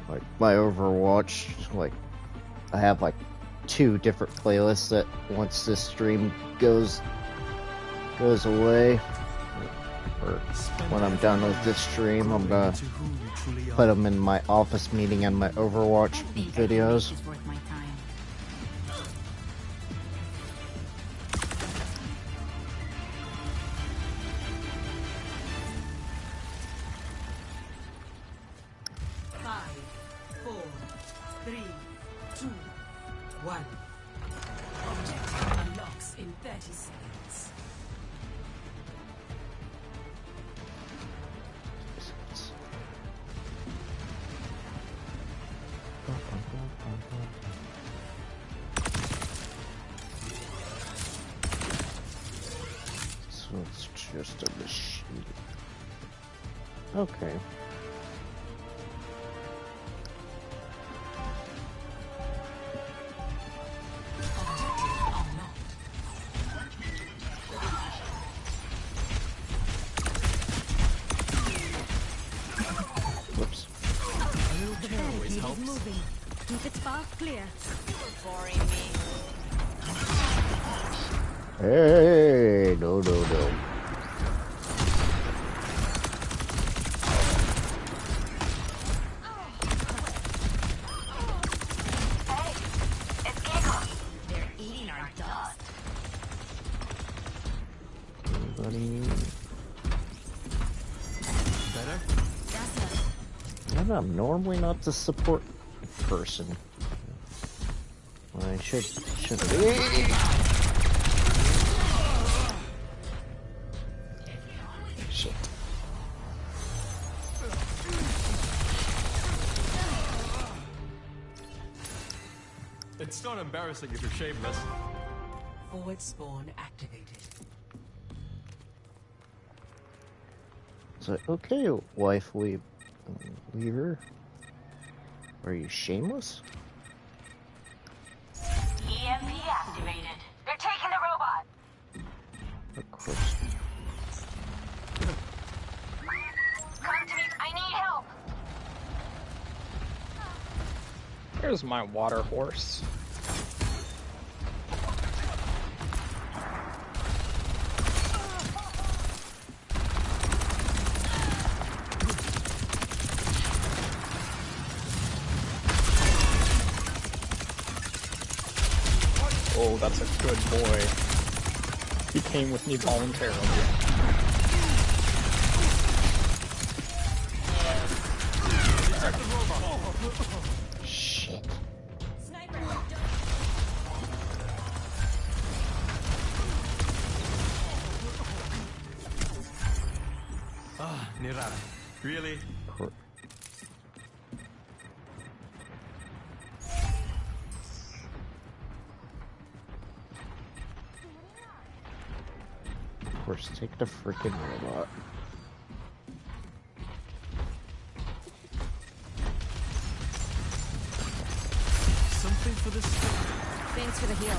S1: Like my Overwatch, like I have like 2 different playlists that once this stream goes away, or when I'm done with this stream, I'm gonna put them in my office meeting and my Overwatch videos.
S3: 2, 1. Objective unlocks in 30 seconds.
S1: So it's just a machine. Okay. Whoops.
S7: Barricade is moving. Keep its path clear.
S4: Boring me.
S1: Hey, no, no, no.
S4: Hey, it's Giga. They're eating our dust.
S1: Anybody?
S5: Better?
S1: I'm normally not the support person. I should be. Shit.
S5: It's not embarrassing if you're shameless.
S3: Forward spawn activated.
S1: So, okay, wife, leaver. Are you shameless?
S4: EMP activated. They're taking the robot.
S1: Of course.
S4: Come to me. I need help.
S6: Here's my water horse. Oh, that's a good boy. He came with me voluntarily.
S1: Shit.
S5: Ah, Nirara. Really?
S1: Of course, take the freaking robot.
S5: Something for this.
S7: Thanks for the heal.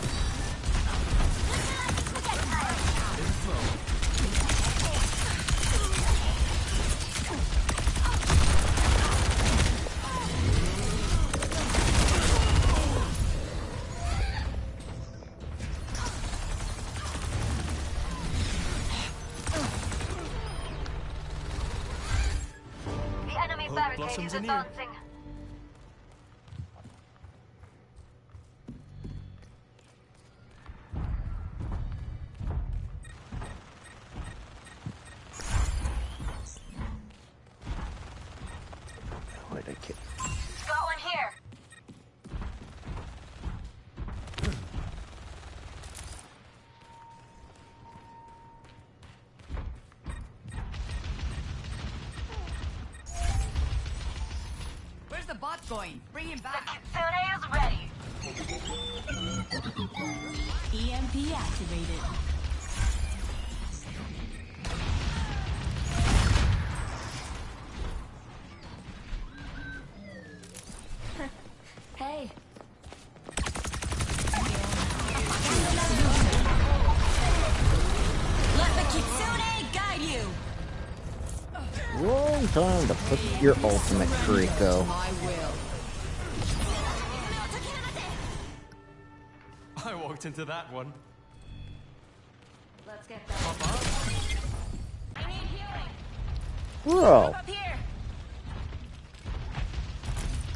S4: The enemy barricade
S5: blossoms
S4: is
S5: in here.
S4: advancing.
S1: Why'd I kill?
S4: Got one here.
S7: Where's the bot going? Bring him
S4: The
S7: back.
S4: Kitsune is ready.
S7: EMP activated. Hey. Let the Kitsune guide you.
S1: Wrong time to put your ultimate, Kuriko.
S7: My will.
S5: I walked into that one.
S4: Let's get that. I need healing.
S1: Bro,
S4: Up here.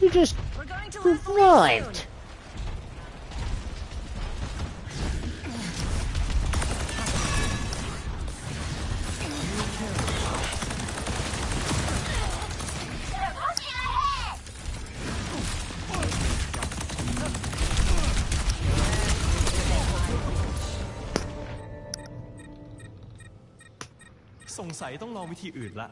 S1: you just
S4: We're going to lose
S1: revived.
S5: สงสัยต้องลองวิธีอื่นละ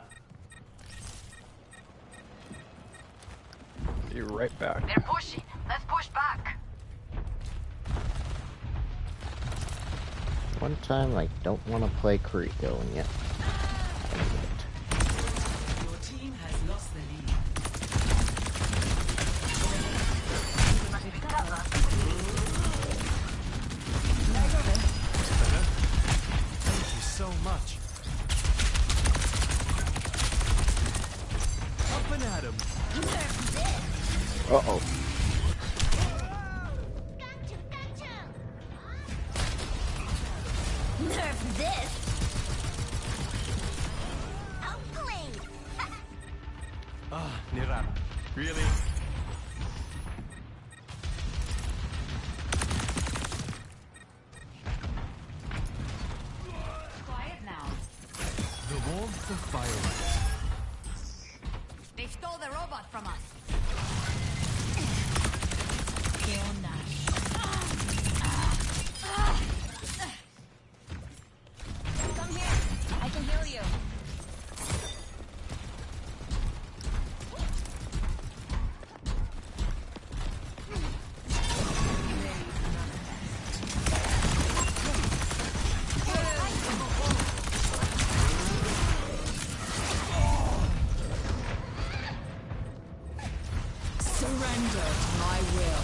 S6: Be right back.
S4: They're pushing. Let's push back.
S1: One time I don't want to play Kuriko and yet.
S3: Your team has lost the lead.
S5: Thank you so much. Up and at him.
S1: Uh-oh.
S4: Nerf this. Outplayed.
S5: Niran. Really?
S4: Quiet now.
S5: The warmth of firelight.
S4: They stole the robot from us. Come here. I can heal you.
S3: Surrender to my will.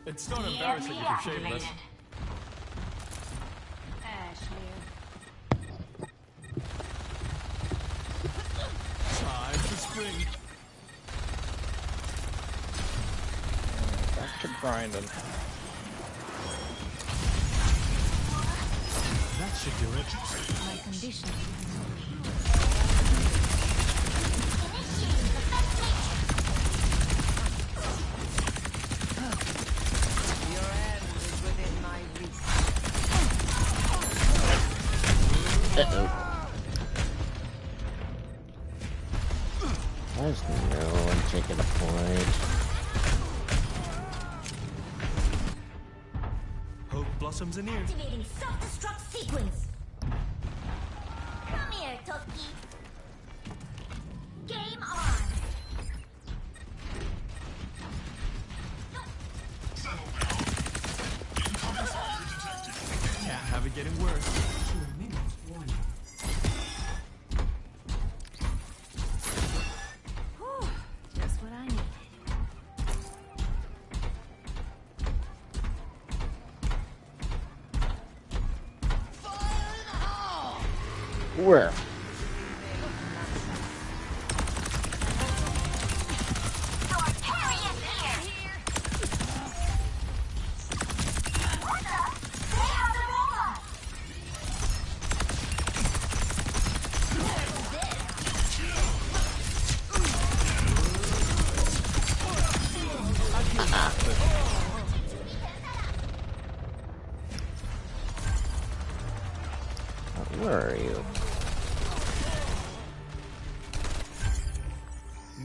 S5: It's not embarrassing if you're shameless. Time to spring.
S6: Back to grinding.
S5: That should do it.
S7: My condition.
S3: Your end is within my reach.
S1: Uh-oh. There's no one taking a point.
S5: Hope blossoms anew.
S4: Activating self-destruct sequence. Come here, Toki. Game on.
S5: Can't have it getting worse.
S3: 2-minute warning.
S7: Whew, just what I needed.
S1: Where?
S4: Your carry is here. What the? They have the robot.
S1: Where are you?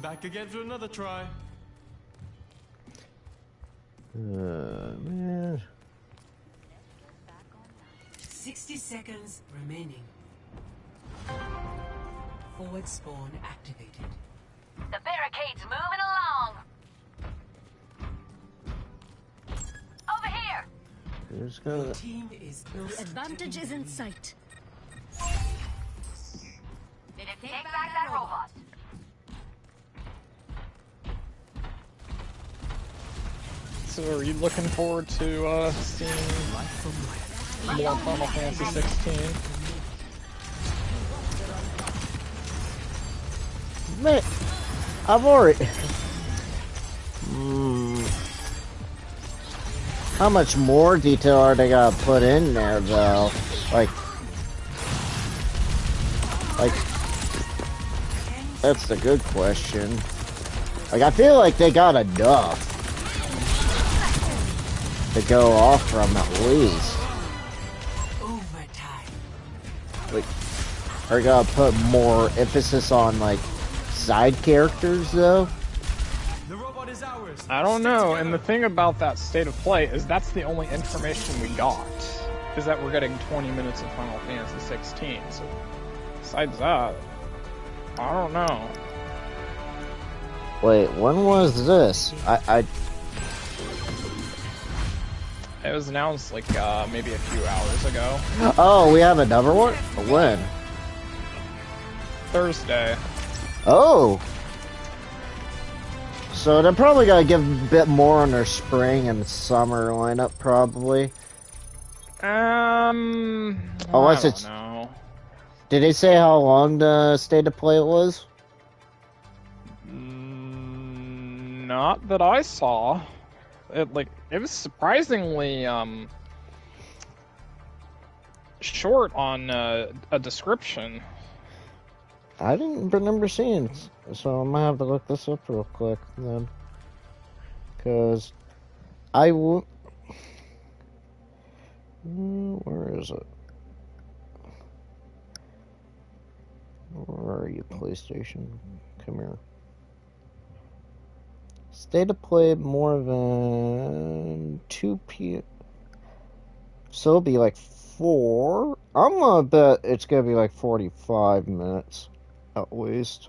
S5: Back again for another try.
S1: Man.
S3: 60 seconds remaining. Forward spawn activated.
S4: The barricade's moving along. Over here.
S1: Who's gonna...
S3: Team is close.
S7: The advantage is in sight.
S4: Take back that robot.
S6: So are you looking forward to seeing more Final Fantasy 16?
S1: Man, I've already... How much more detail are they gonna put in there, though? Like, that's the good question. Like, I feel like they got enough to go off from at least.
S3: Overtime.
S1: Like, are gonna put more emphasis on, like, side characters, though?
S5: The robot is is ours.
S6: I don't
S5: Stick
S6: know,
S5: together.
S6: and the thing about that state of play is that's the only information we got. Is that we're getting 20 minutes of Final Fantasy 16, so besides that, I don't know.
S1: Wait, when was this?
S6: It was announced like maybe a few hours ago.
S1: Oh, we have another one? When?
S6: Thursday.
S1: Oh! So they're probably gonna give a bit more on their spring and summer lineup, probably. Unless
S6: I
S1: it's...
S6: don't know.
S1: Did they say how long the state of play was?
S6: Not that I saw. It was surprisingly short on a description.
S1: I didn't remember seeing it, so I'm gonna have to look this up real quick then. Cause I will. Where is it? Where are you, PlayStation? Come here. State of play more than 2 p.m. So it'll be like 4. I'm gonna bet it's gonna be like 45 minutes at least.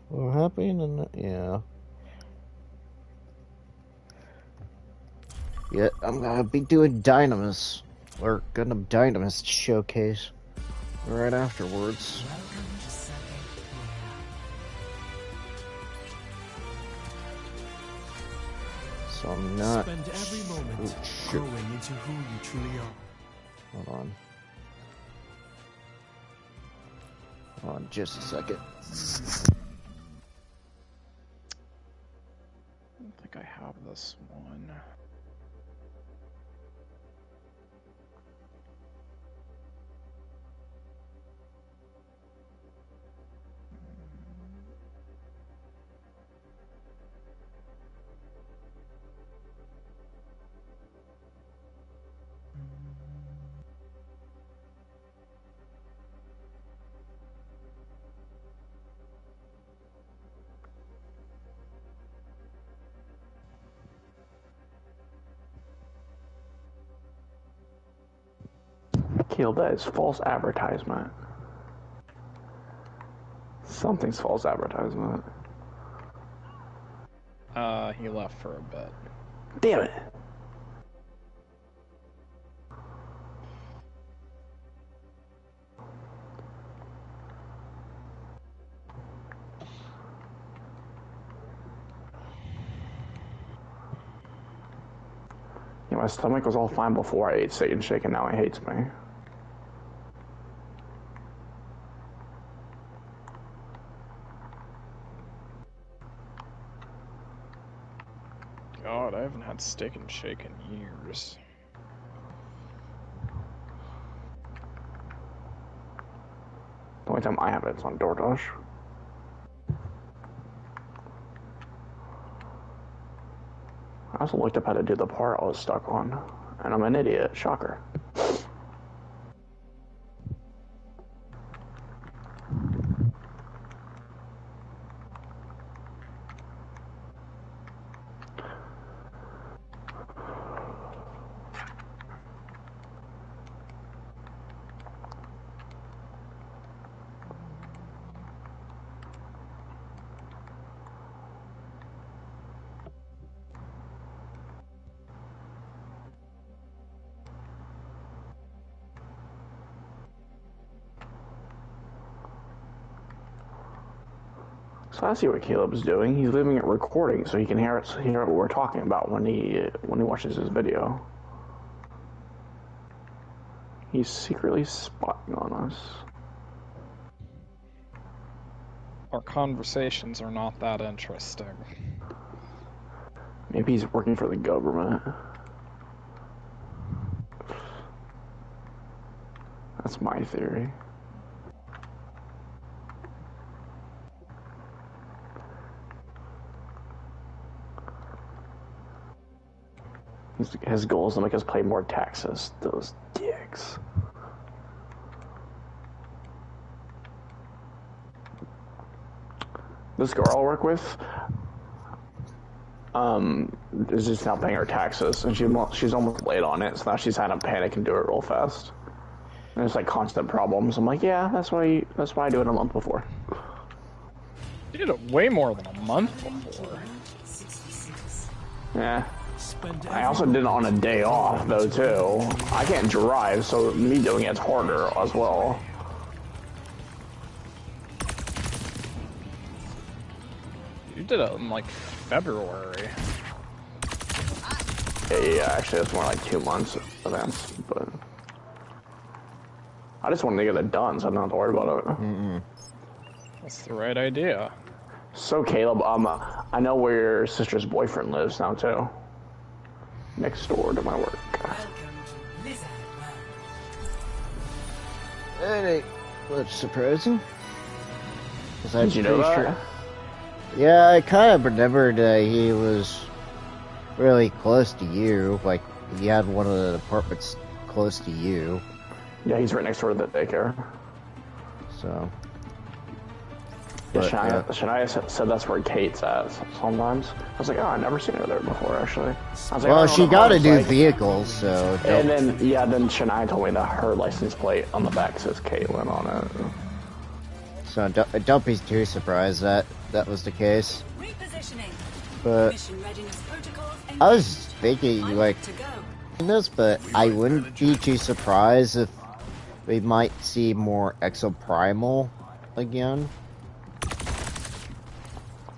S1: What happened in that? Yeah. Yeah, I'm gonna be doing Dynamis, or Gundam Dynamis showcase right afterwards. So I'm not.
S5: Spend every moment growing into who you truly are.
S1: Hold on. Hold on just a second.
S6: I don't think I have this one.
S2: Kill that is false advertisement. Something's false advertisement.
S6: He left for a bit.
S2: Damn it. Yeah, my stomach was all fine before I ate Steak and Shake, and now it hates me.
S6: God, I haven't had Steak and Shake in years.
S2: The only time I have it is on DoorDash. I also looked up how to do the part I was stuck on, and I'm an idiot. Shocker. So I see what Caleb's doing. He's leaving it recording so he can hear what we're talking about when he watches his video. He's secretly spying on us.
S6: Our conversations are not that interesting.
S2: Maybe he's working for the government. That's my theory. His goal is to make us pay more taxes. Those dicks. This girl I work with, is just not paying her taxes, and she's almost late on it. So now she's had to panic and do it real fast. And it's like constant problems. I'm like, yeah, that's why I do it a month before.
S6: You did it way more than a month before.
S2: Yeah. I also did it on a day off though too. I can't drive, so me doing it's harder as well.
S6: You did it in like February.
S2: Yeah, actually it's more like 2 months advance, but I just wanted to get it done, so I don't have to worry about it.
S6: That's the right idea.
S2: So Caleb, I know where your sister's boyfriend lives now too. Next door to my work.
S1: That ain't much surprising.
S2: Did you know that?
S1: Sure. Yeah, I kind of remembered he was really close to you. Like, he had one of the apartments close to you.
S2: Yeah, he's right next door to the daycare.
S1: So.
S2: Yeah,
S1: But,
S2: Shania said that's where Kate's at sometimes. I was like, oh, I've never seen her there before, actually. I was like,
S1: well,
S2: I
S1: she
S2: don't know
S1: got
S2: how
S1: a
S2: it's
S1: new
S2: like.
S1: vehicle, so.
S2: And then Shania told me that her license plate on the back says Caitlin on it.
S1: So don't be too surprised that was the case.
S7: Repositioning.
S1: But
S7: Mission readiness protocols
S1: I was
S7: engaged.
S1: thinking,
S7: I'm
S1: like,
S7: good to go.
S1: this, but I wouldn't be too surprised if we might see more Exoprimal again.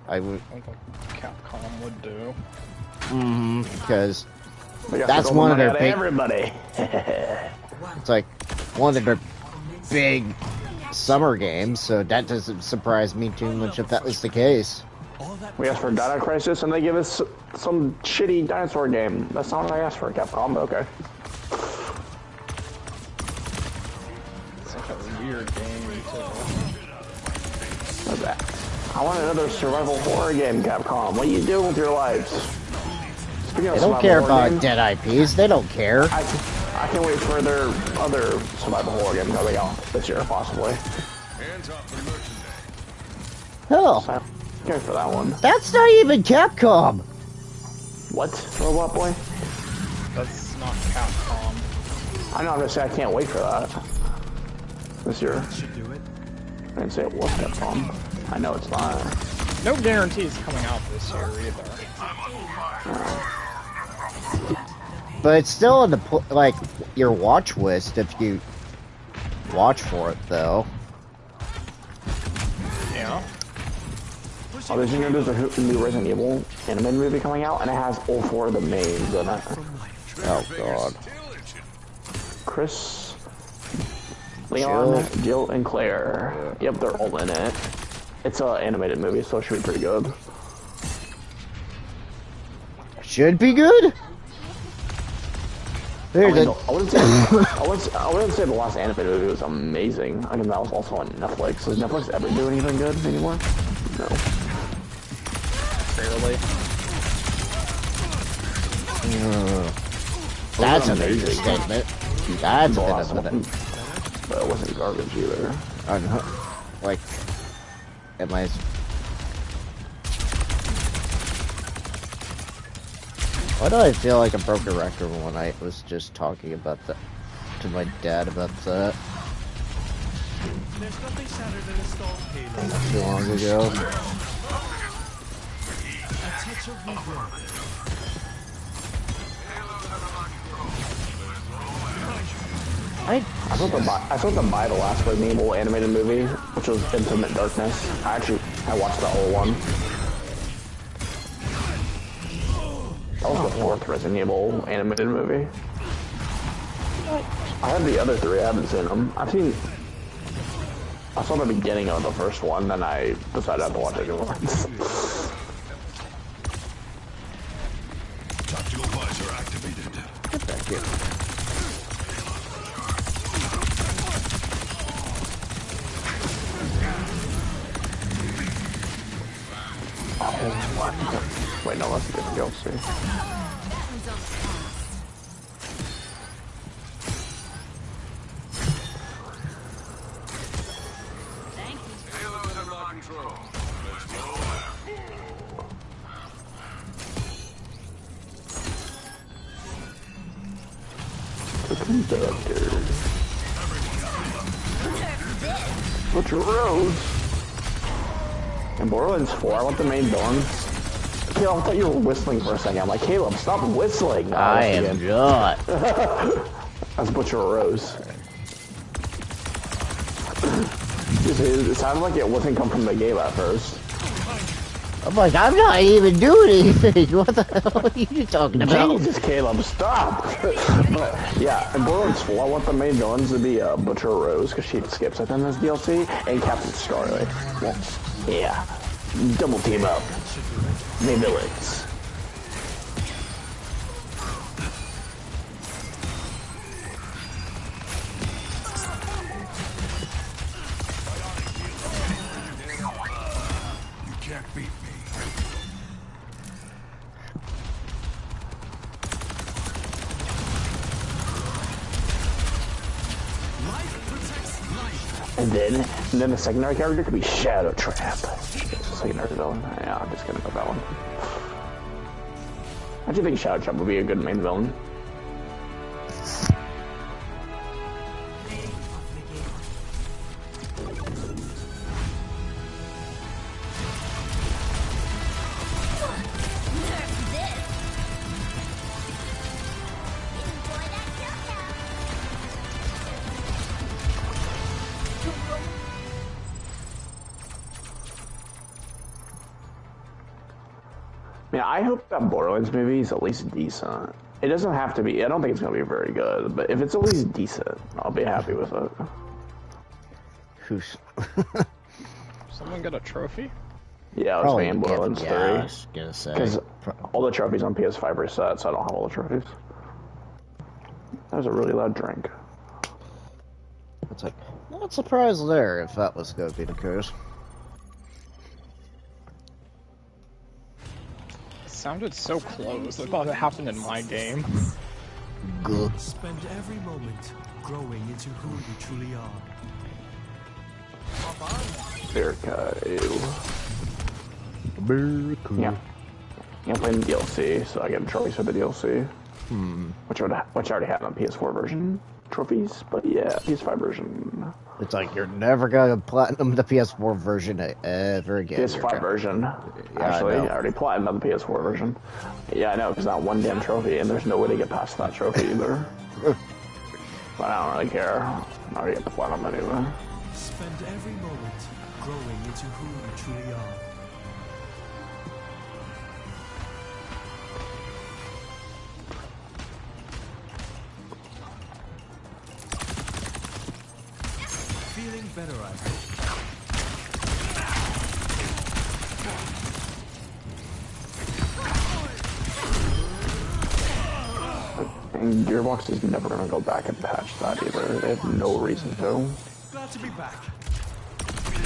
S1: I would.
S6: Like a Capcom would do.
S1: Because
S2: That's
S1: that's one of their big.
S2: Everybody.
S1: It's like one of their big summer games, so that doesn't surprise me too much if that was the case.
S2: We asked for Dino Crisis, and they give us some shitty dinosaur game. That's not what I asked for, Capcom, but okay.
S6: It's like a weird game, too.
S2: What's that? I want another survival horror game, Capcom. What are you doing with your lives? Speaking of
S1: They don't
S2: survival
S1: care
S2: horror
S1: about
S2: games,
S1: dead IPs. They don't care.
S2: I can't wait for their other survival horror game coming out this year, possibly.
S8: Hands off the merchandise.
S1: Hell,
S2: So, go for that one.
S1: that's not even Capcom.
S2: What? Robot Boy?
S6: That's not Capcom.
S2: I know, I'm just saying I can't wait for that. This year.
S5: Should do it.
S2: I didn't say it was Capcom. I know it's not.
S6: No guarantees coming out this year either.
S1: But it's still in the like your watch list if you watch for it, though.
S6: Yeah.
S2: Oh, did you know there's a new Resident Evil animated movie coming out, and it has all 4 of the mains in it.
S1: Oh God.
S2: Chris, Leon, Jill, and Claire. Yep, they're all in it. It's an animated movie, so it should be pretty good.
S1: Should be good. There's
S2: I wouldn't say the last animated movie was amazing. I mean, that was also on Netflix. Does Netflix ever do anything good anymore? No.
S6: Barely.
S1: That's an
S2: amazing.
S1: amazing statement. That's a
S2: The
S1: bit
S2: last
S1: of
S2: one, but it wasn't garbage either.
S1: like, am I? Why do I feel like a broken record when I was just talking about that to my dad about that
S5: There's nothing sadder than a stalled Halo.
S1: too long ago?
S5: A touch of regret.
S1: I
S2: I thought to buy the last Resident Evil animated movie, which was Infinite Darkness. I watched the whole one. That was the 4th Resident Evil animated movie. I have the other 3, I haven't seen them. I saw the beginning of the first one, then I decided not to watch it anymore.
S8: Tactical visor activated.
S1: Thank you.
S2: Wait, no, that's a different DLC. conductor. What's your rose? And Borderlands 4, I want the main villains. Caleb, I thought you were whistling for a second. I'm like, Caleb, stop whistling.
S1: I am not.
S2: That's Butcher Rose. It sounded like it wasn't come from the game at first.
S1: I'm like, I'm not even doing anything. What the hell are you talking about?
S2: Jesus, Caleb, stop! But yeah, in Borderlands 4, I want the main villains to be Butcher Rose, because she skips it in this DLC, and Captain Scarlet. Well, yeah. Double team up. Main villains.
S8: You can't beat me.
S2: And then the secondary character could be Shadow Trap. Secondary villain. Yeah, I'm just gonna go that one. I do think Shadow Trap would be a good main villain. Yeah, I hope that Borderlands movie is at least decent. It doesn't have to be. I don't think it's going to be very good, but if it's at least decent, I'll be happy with it.
S1: Who's...
S6: Someone get a trophy?
S2: Yeah, I was playing Borderlands 3.
S1: Yeah, I was gonna say.
S2: Because all the trophies on PS5 are set, so I don't have all the trophies. That was a really loud drink.
S1: It's like, not surprised there if that was going to be the case.
S6: Sounded so close. I thought it happened in my game.
S1: Good.
S5: Spend every moment growing into who you truly are.
S2: America, ew.
S1: America.
S2: Yeah. I'm playing the DLC, so I get trophies for the DLC. Which I already have on PS4 version trophies, but yeah, PS5 version.
S1: It's like you're never gonna platinum the PS4 version ever again.
S2: PS5 version. Actually, I already platinumed the PS4 version. Yeah, I know, because not one damn trophy, and there's no way to get past that trophy either. But I don't really care. I already get the platinum anyway.
S5: Spend every moment growing into who you truly are. Feeling better, I hope.
S2: And Gearbox is never going to go back and patch that either. They have no reason to.
S5: Glad to be back.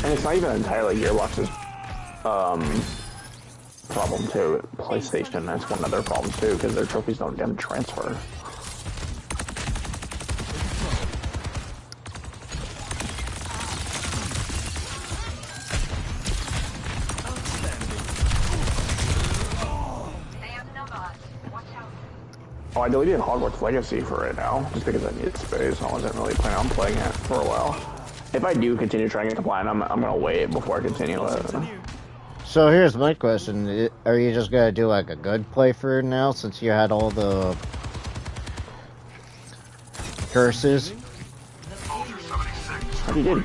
S2: And it's not even entirely Gearbox's problem too. PlayStation, that's one of their problems too, because their trophies don't get transfer. Oh, I deleted Hogwarts Legacy for right now, just because I needed space. I wasn't really planning on playing it for a while. If I do continue trying to get to platinum, I'm gonna wait before I continue it.
S1: So here's my question: are you just gonna do like a good playthrough now, since you had all the curses?
S2: I did.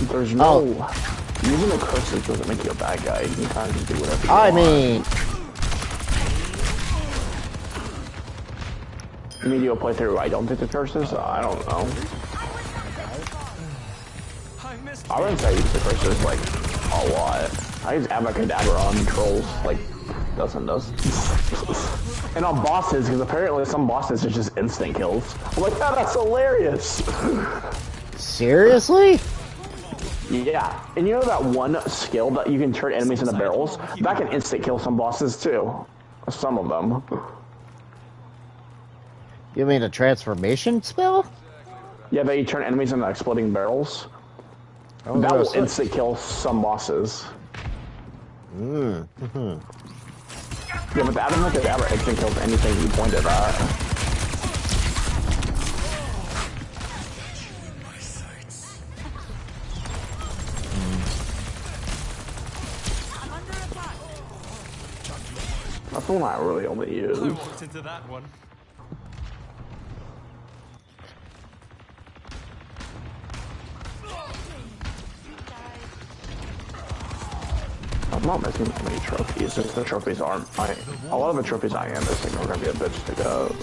S2: There's no using the curses doesn't make you a bad guy. You can kind of just do whatever you want.
S1: mean.
S2: You mean do a playthrough I don't take the curses? I don't know. I wouldn't say I use the curses like a lot. I use Abracadabra on trolls like Dustin does. And on bosses, because apparently some bosses are just instant kills. I'm like, oh, that's hilarious.
S1: Seriously?
S2: Yeah, and you know that one skill that you can turn enemies into barrels? That can instant kill some bosses too. Some of them.
S1: You mean a transformation spell?
S2: Yeah, that you turn enemies into exploding barrels. That will instant kill some bosses. Yeah, but the Abracadabra instant kills anything you pointed at. That's the one I really only use.
S5: I walked into that one.
S2: I'm not missing that many trophies. Since the trophies aren't, a lot of the trophies I am missing are gonna be a bitch to go.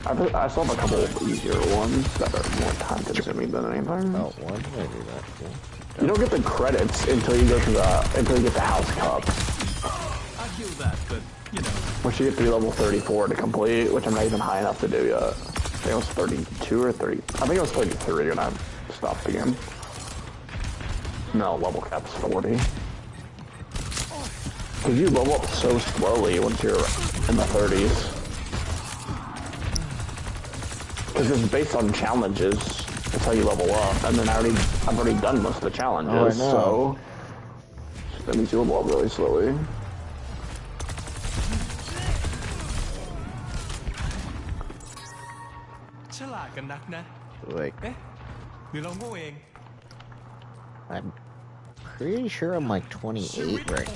S2: I still have a couple of easier ones that are more time consuming than anything.
S1: Oh, one? Maybe that. Cool.
S2: You don't get the credits until you go to until you get the house cup.
S5: I feel that, but you know.
S2: Which you get to be level 34 to complete, which I'm not even high enough to do yet. I think it was 32 or 30. I think it was 33 when I stopped the game. No, level cap's 40. Because you level up so slowly once you're in the 30s. Because it's based on challenges. That's how you level up. And then I've already done most of the challenges, so that means you level up really slowly.
S1: Like,
S5: หรือเราโง่เอง
S1: I'm pretty sure I'm like 28 right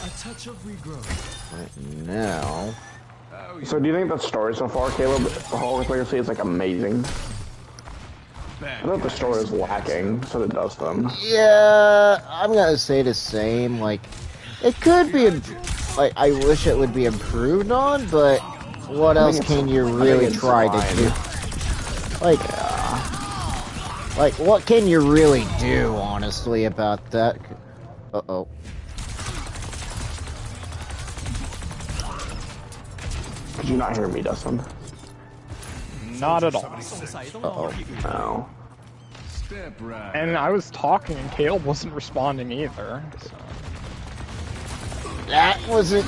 S5: A touch of regrowth.
S1: now.
S2: So do you think the story so far, Caleb, Hogwarts Legacy is like amazing? I thought the story is lacking, so did Dustin.
S1: Yeah, I'm gonna say the same. Like, it could be, like, I wish it would be improved on, but what else can you really try to do? Like, what can you really do, honestly, about that? Uh-oh.
S2: Could you not hear me, Dustin?
S6: Not at all.
S2: Uh-oh. No.
S8: Step right.
S6: And I was talking and Caleb wasn't responding either. So.
S1: That wasn't...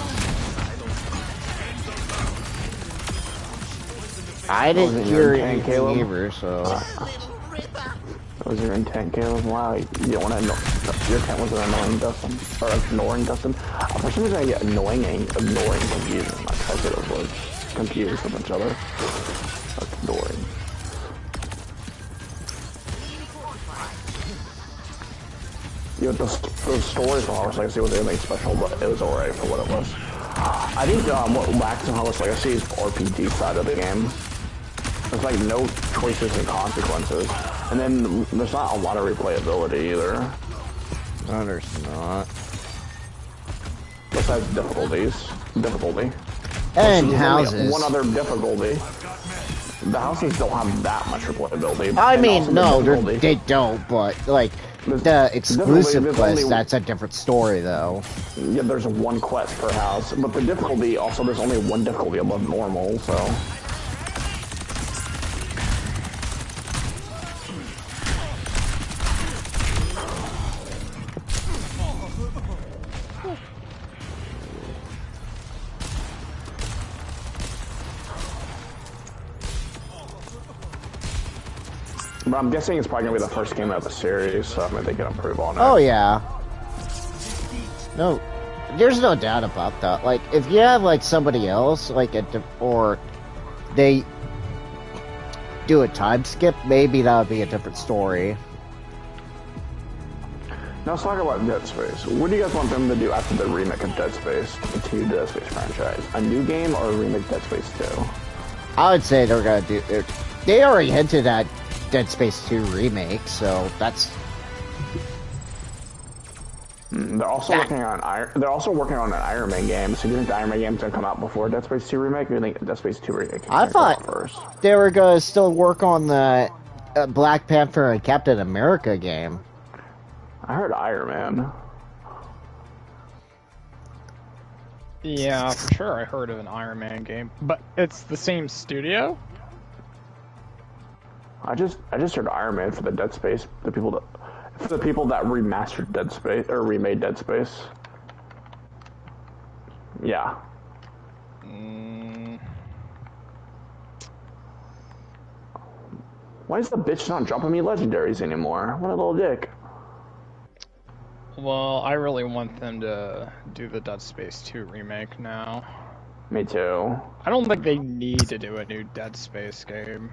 S1: I didn't hear anything either, so...
S2: That was your intent, Caleb? Wow, you don't want to know. Your intent was annoying Dustin. Or ignoring Dustin. For some reason I get annoying and ignoring confusing. Like, I said those words. Confused with each other. That's ignoring. You know, the stories from Hogwarts Legacy was anything special, but it was alright for what it was. I think what lacks in Hogwarts Legacy is the RPG side of the game. There's like no choices and consequences. And then there's not a lot of replayability either.
S1: No, there's not.
S2: Besides difficulty.
S1: And houses.
S2: One other difficulty. The houses don't have that much replayability.
S1: I mean, no, they don't, but, like, the exclusive quest, that's a different story, though.
S2: Yeah, there's one quest per house, but the difficulty, also, there's only one difficulty above normal, so... But I'm guessing it's probably gonna be the first game of the series, so I mean they can improve on it.
S1: Oh yeah. No, there's no doubt about that. Like, if you have like somebody else, like or they do a time skip, maybe that would be a different story.
S2: Now let's talk about Dead Space. What do you guys want them to do after the remake of Dead Space, the two Dead Space franchise? A new game or a remake Dead Space 2?
S1: I would say they're gonna do. They already hinted at Dead Space 2 remake, so that's.
S2: They're also working on an Iron Man game. So do you think the Iron Man game's gonna come out before Dead Space 2 remake, or do you think Dead Space 2 remake can
S1: I thought
S2: come out first?
S1: They were gonna still work on the Black Panther and Captain America game.
S2: I heard Iron Man.
S6: Yeah, for sure I heard of an Iron Man game, but it's the same studio?
S2: I just heard Iron Man for the Dead Space, for the people that remastered Dead Space or remade Dead Space. Yeah. Why is the bitch not dropping me legendaries anymore? What a little dick.
S6: Well, I really want them to do the Dead Space 2 remake now.
S2: Me too.
S6: I don't think they need to do a new Dead Space game.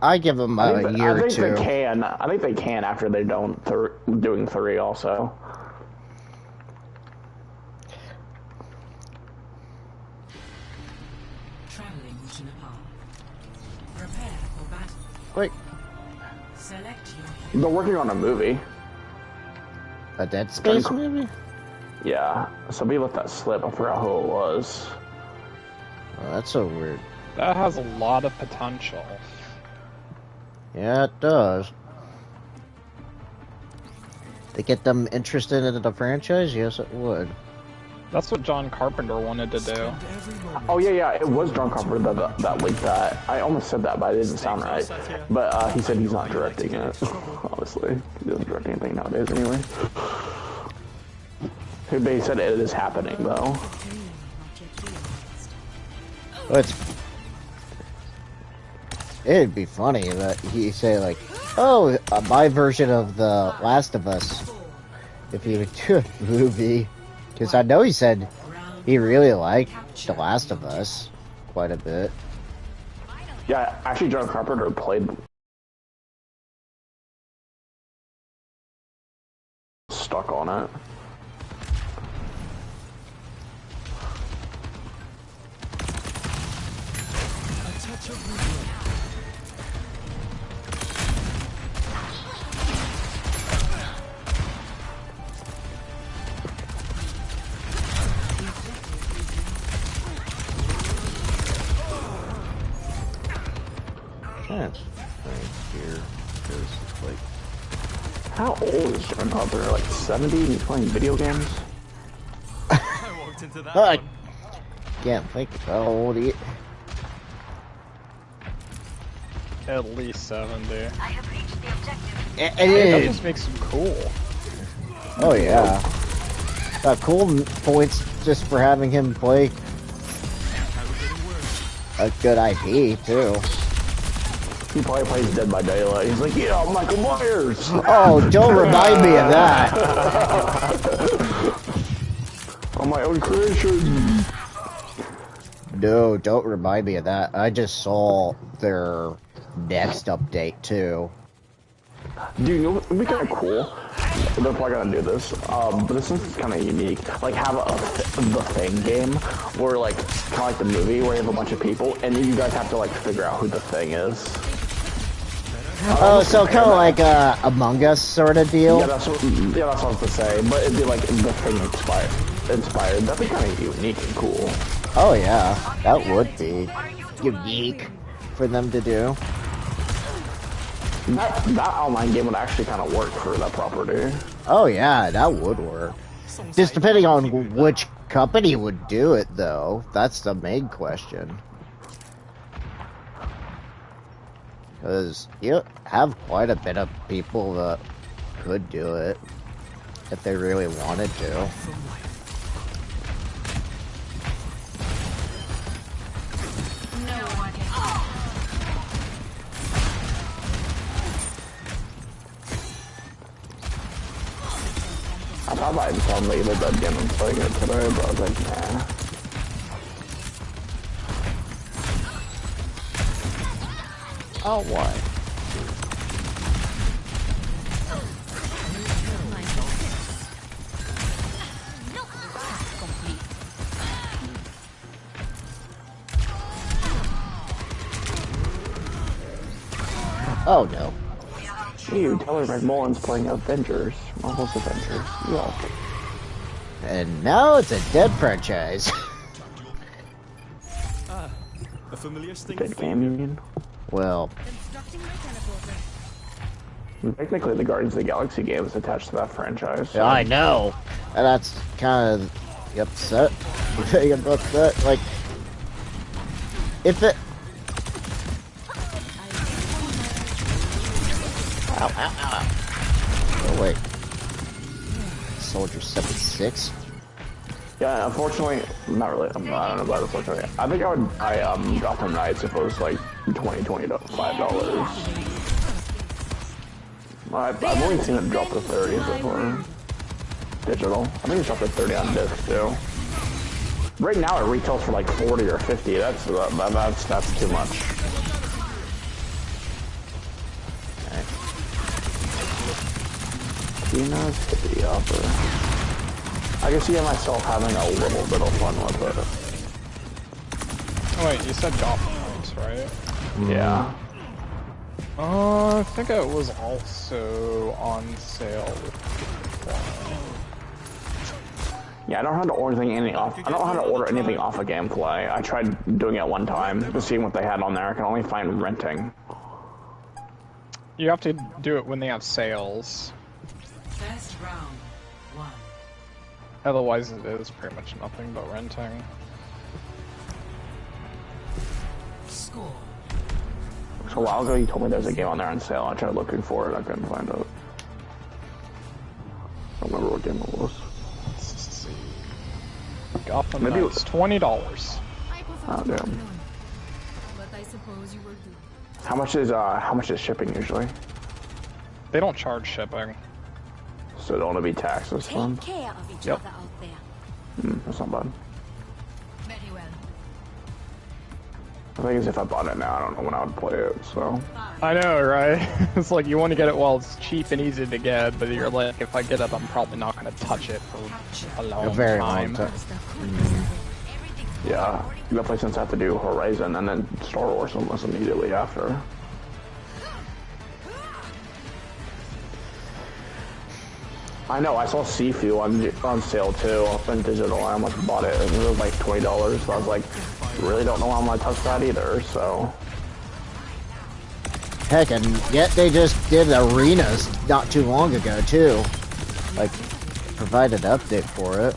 S1: I give them a year or two.
S2: I think they can after they're done doing 3 also.
S3: Traveling to Nepal. Prepare for battle.
S1: Wait,
S3: Select your
S2: They're working on a movie.
S1: a Dead Space movie?
S2: Yeah, somebody let that slip. I forgot who it was.
S1: Oh, that's so weird.
S6: That has a lot of potential.
S1: Yeah, it does. To get them interested in the franchise? Yes, it would.
S6: That's what John Carpenter wanted to do.
S2: Oh yeah, it was John Carpenter that leaked that. I almost said that, but it didn't sound right. But he said he's not directing it. Honestly, he doesn't direct anything nowadays anyway. He said it is happening though.
S1: Well, it'd be funny that he say like, "Oh, my version of The Last of Us." If he would do a movie, because I know he said he really liked The Last of Us quite a bit.
S2: Yeah, actually, John Carpenter played stuck on it.
S1: Chance right here, because it's like,
S2: How old is John Carpenter? Like 70 and he's playing video games?
S5: I walked into that
S1: I
S5: one.
S1: can't think how old he.
S6: At least 70.
S4: I have reached the objective.
S1: It
S6: That
S1: is.
S6: just makes him cool.
S1: Oh yeah. Cool points just for having him play a good IP too.
S2: He probably plays Dead by Daylight. He's like, yeah, Michael Myers!
S1: Oh, don't remind me of that.
S2: On my own creation!
S1: No, don't remind me of that. I just saw their next update too.
S2: Dude, you know, it'd be kind of cool. They're probably gonna do this, but this is kind of unique. Like, have the Thing game, where like, kind of like the movie, where you have a bunch of people, and you guys have to like figure out who the Thing is.
S1: Oh, so kind of like a Among Us sort of deal.
S2: Yeah, that's what I was to say. But it'd be like the Thing inspired. That'd be kind of unique and cool.
S1: Oh yeah, that would be unique for them to do.
S2: That online game would actually kind of work for that property.
S1: Oh yeah, that would work. Just depending on which company would do it, though. That's the main question. Because you have quite a bit of people that could do it if they really wanted to.
S2: I thought I'd tell me that game and playing it today, but I was like, nah.
S1: Oh, why? Oh no.
S2: Ew, Taylor McMullen's playing Avengers. Marvel's Avengers. Yuck.
S1: And now it's a dead franchise.
S5: A familiar sting
S2: Dead Canyon.
S1: Well,
S2: Technically, the Guardians of the Galaxy game is attached to that franchise. So.
S1: yeah, I know. And that's kind of the upset thing about that. Like, if it... Ow, ow, ow. Oh, wait. Soldier 76?
S2: Yeah, unfortunately, not really. I don't know about unfortunately. I think I drop them Knights if it was like $25. I've only seen it drop to 30 so far. Digital. I think it's dropped to 30 on disc too. Right now it retails for like 40 or 50. That's too much.
S1: Okay.
S2: Tina's Hippity Hopper. I can see myself having a little bit of fun with it.
S6: Wait, you said Gotham Knights, right?
S2: Yeah.
S6: I think it was also on sale.
S2: Yeah, I don't know how to order anything off. I don't know how to order anything off of Gameplay. I tried doing it one time to see what they had on there. I can only find renting.
S6: You have to do it when they have sales.
S3: First round, 1.
S6: Otherwise, it is pretty much nothing but renting.
S3: Score.
S2: So a while ago, you told me there was a game on there on sale. I tried looking for it. I couldn't find it. I don't remember what game it was.
S6: Let's see. Gotham
S2: Maybe
S6: Knights, $20.
S2: Oh damn.
S7: But I suppose you will do.
S2: How much is shipping usually?
S6: They don't charge shipping.
S2: So it only be taxes
S4: Take
S2: from.
S4: care of each
S6: Yep.
S4: other out there.
S2: That's not bad.
S7: Very well.
S2: The thing is, if I bought it now, I don't know when I would play it. So
S6: I know, right? It's like you want to get it while it's cheap and easy to get, but you're like, if I get it, I'm probably not going to touch it for a long
S1: A very
S6: time.
S1: long time.
S2: yeah, you got play since I have to do Horizon and then Star Wars almost immediately after. I know, I saw Sifu on sale too, in digital. I almost bought it. It was like $20, so I was like, really don't know how I'm gonna touch that either, so.
S1: Heck, and yet they just did arenas not too long ago too. Like, provided an update for it.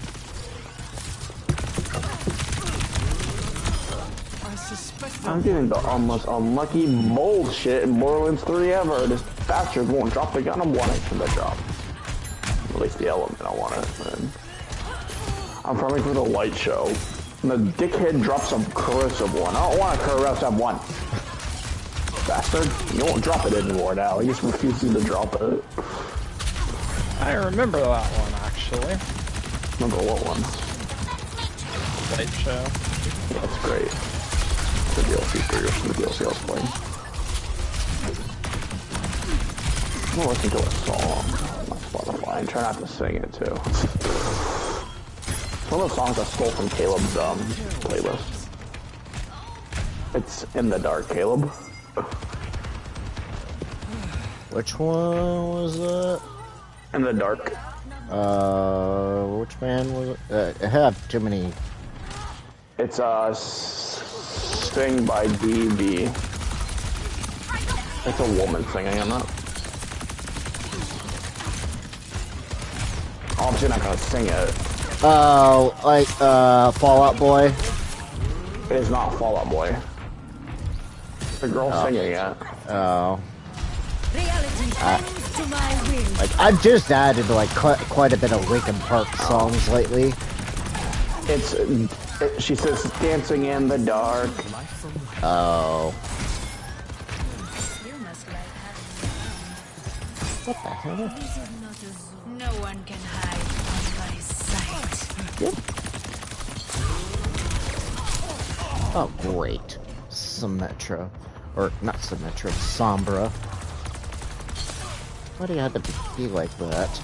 S2: I'm getting the almost unlucky bullshit in Borderlands 3 ever. This bastard won't drop the gun I'm wanting from the drop. At least the element I want it. And I'm farming for the light show. And the dickhead drops a corrosive one. I don't want a corrosive one. Bastard. You won't drop it anymore now. He just refuses to drop it.
S6: I remember that one, actually.
S2: Remember what one?
S6: Light show.
S2: Yeah, that's great. The DLC for the DLC I was playing. I'm gonna listen to a song on my Spotify and try not to sing it too. It's one of the songs I stole from Caleb's playlist. It's In the Dark, Caleb.
S1: Which one was that?
S2: In the Dark.
S1: Which band was it? I have too many.
S2: It's Sing by DB. It's a woman singing, I'm not. Obviously not gonna sing it.
S1: Oh, like, Fall Out Boy?
S2: It is not Fall Out Boy. The girl singing it.
S1: Oh.
S7: Reality bends to my will.
S1: Like, I've just added, like, quite a bit of Linkin Park songs lately.
S2: She says, dancing in the dark.
S1: Oh.
S7: You must like having
S1: What the hell?
S7: This is not a zoo.
S3: No one can hide from my sight.
S1: Yep. Oh, great. Symmetra. Or, not Symmetra, Sombra. Why do you have to be like that?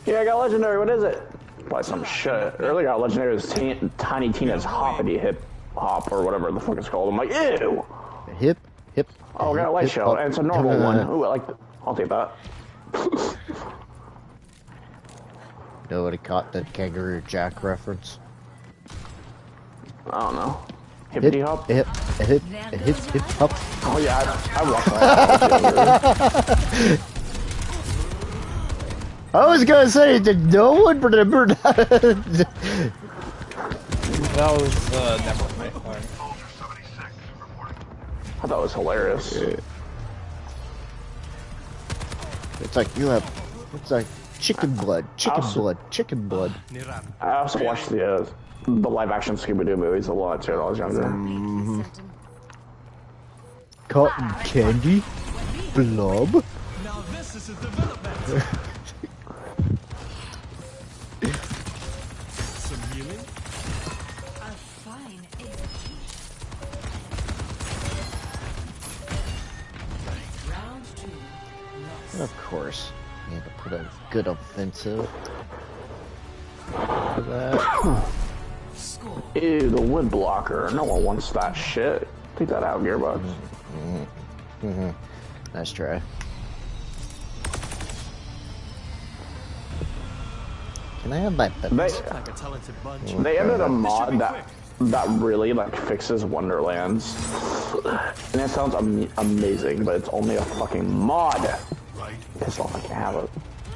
S2: Yeah, I got legendary. What is it? Probably some shit. Earlier, I got legendary was Tiny Tina's Hoppity Hip Hop or whatever the fuck it's called. I'm like, ew.
S1: Hip.
S2: Oh, I got a light show, and it's a normal one. Ooh, I like that. I'll take that.
S1: Nobody caught the Kangaroo Jack reference.
S2: I don't know. Hippity hop?
S1: Hip hop.
S2: Oh yeah, I watched that.
S1: I was gonna say, did no one remember that?
S6: That was never my thing.
S2: I thought it was hilarious.
S1: It's like chicken blood.
S2: I also watched the live action Scooby-Doo movies a lot too when I was younger.
S1: Cotton candy? Blob?
S5: Now this is a development. Some healing.
S3: A fine Round 2. Lost.
S1: Of course. You had to put a good offensive for that.
S3: Score.
S2: Ew, the wood blocker. No one wants that shit. Take that out, Gearbox.
S1: Nice try. Can I have my buttons?
S5: Like a talented bunch.
S2: They added a mod that really like fixes Wonderlands, and it sounds amazing, but it's only a fucking mod.
S9: Right.
S2: Pissed off I can't have it.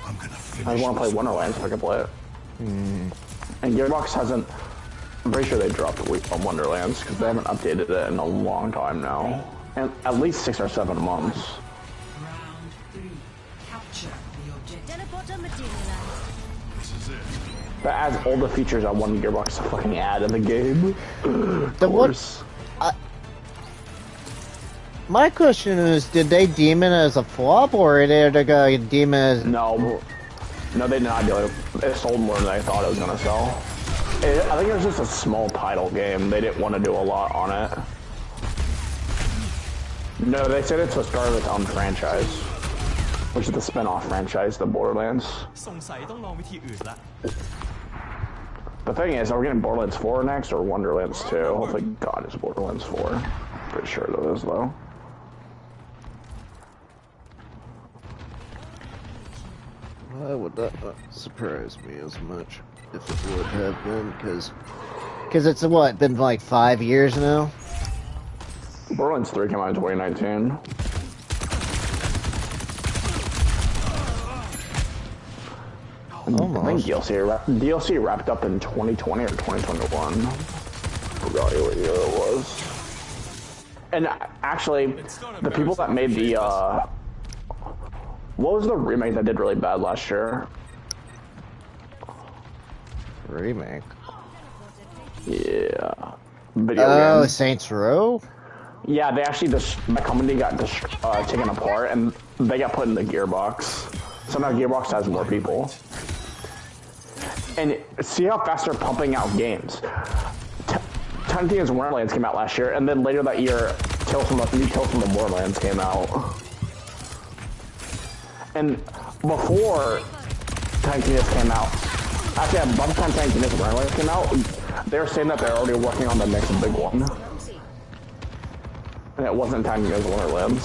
S9: I'm gonna finish.
S2: I want to play Wonderlands if I can play it. And Gearbox hasn't. I'm pretty sure they dropped on Wonderlands because they haven't updated it in a long time now, and at least 6 or 7 months.
S4: Round 3. Capture the objective.
S7: Teleporter materialized.
S9: This is it.
S2: That adds all the features I wanted Gearbox to fucking add in the game.
S1: The what? My question is, did they deem it as a flop, or did they deem it as...
S2: No, they did not do it. It sold more than I thought it was gonna sell. I think it was just a small title game. They didn't want to do a lot on it. No, they said it's the start of its own franchise, which is the spin-off franchise, the Borderlands.
S5: สงสัยต้องลองวิธีอื่นละ
S2: The thing is, are we getting Borderlands 4 next or Wonderlands 2? Hopefully God is Borderlands 4. Pretty sure it is, though.
S1: Why would that not surprise me as much if it would have been? Because it's what, been like 5 years now?
S2: Borderlands 3 came out in 2019.
S1: Almost.
S2: I think DLC wrapped up in 2020 or 2021. Forgot what year it was. And actually, the people that made the what was the remake that did really bad last year?
S1: Remake?
S2: Yeah. Video games.
S1: Saints Row?
S2: Yeah, they actually the company got taken apart and they got put in the Gearbox. So now Gearbox has more people. And see how fast they're pumping out games. Tiny Tina's Wonderlands came out last year, and then later that year, Tales from the Borderlands came out. And before Tiny Tina's came out, actually, by the time Tiny Tina's Wonderlands came out, they were saying that they're already working on the next big one. And it wasn't Tiny Tina's Wonderlands.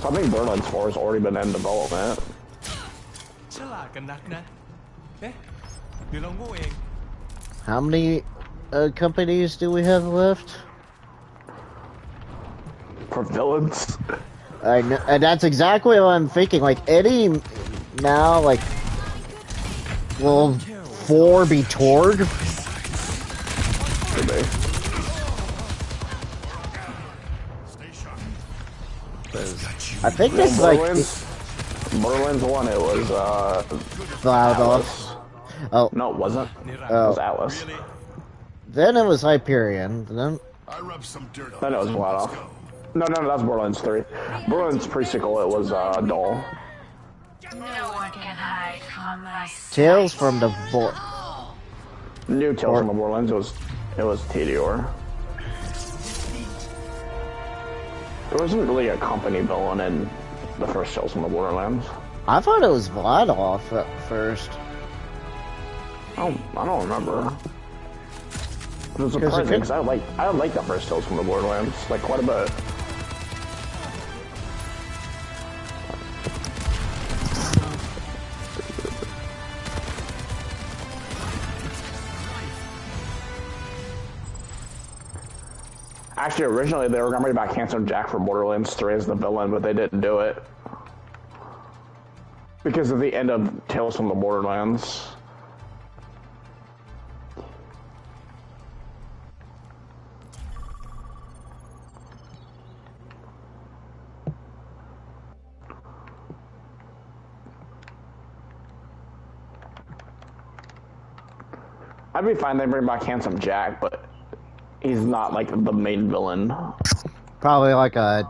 S2: So I think Borderlands 4 has already been in development.
S5: ฉลาดกันนักนะ เอ๊ะ หรือเราโง่เอง
S1: How many companies do we have left?
S2: For villains?
S1: I know, and that's exactly what I'm thinking. Like, Eddie now, like, will 4 be Torg?
S2: Could be.
S1: I think it's like...
S2: Borderlands 1, it was,
S1: Atlas. Oh.
S2: No, it wasn't. It was Atlas.
S1: Then it was Hyperion. Then...
S9: I rubbed some dirt on
S2: Then it was Vladoff. No, that's Borderlands 3. Borderlands pre-sequel, it was, Doll.
S4: No one can hide from my sight.
S1: Tales from the
S2: New Tales from the Borderlands, it was Tedior. There wasn't really a company villain in the first Tales from the Borderlands.
S1: I thought it was Vladoff at first.
S2: I don't remember. It was surprising because I like the first Tales from the Borderlands like quite a bit. Actually, originally they were going to bring back Handsome Jack for Borderlands 3 as the villain, but they didn't do it because of the end of Tales from the Borderlands. I'd be fine they bring back Handsome Jack, but he's not like the main villain.
S1: Probably like a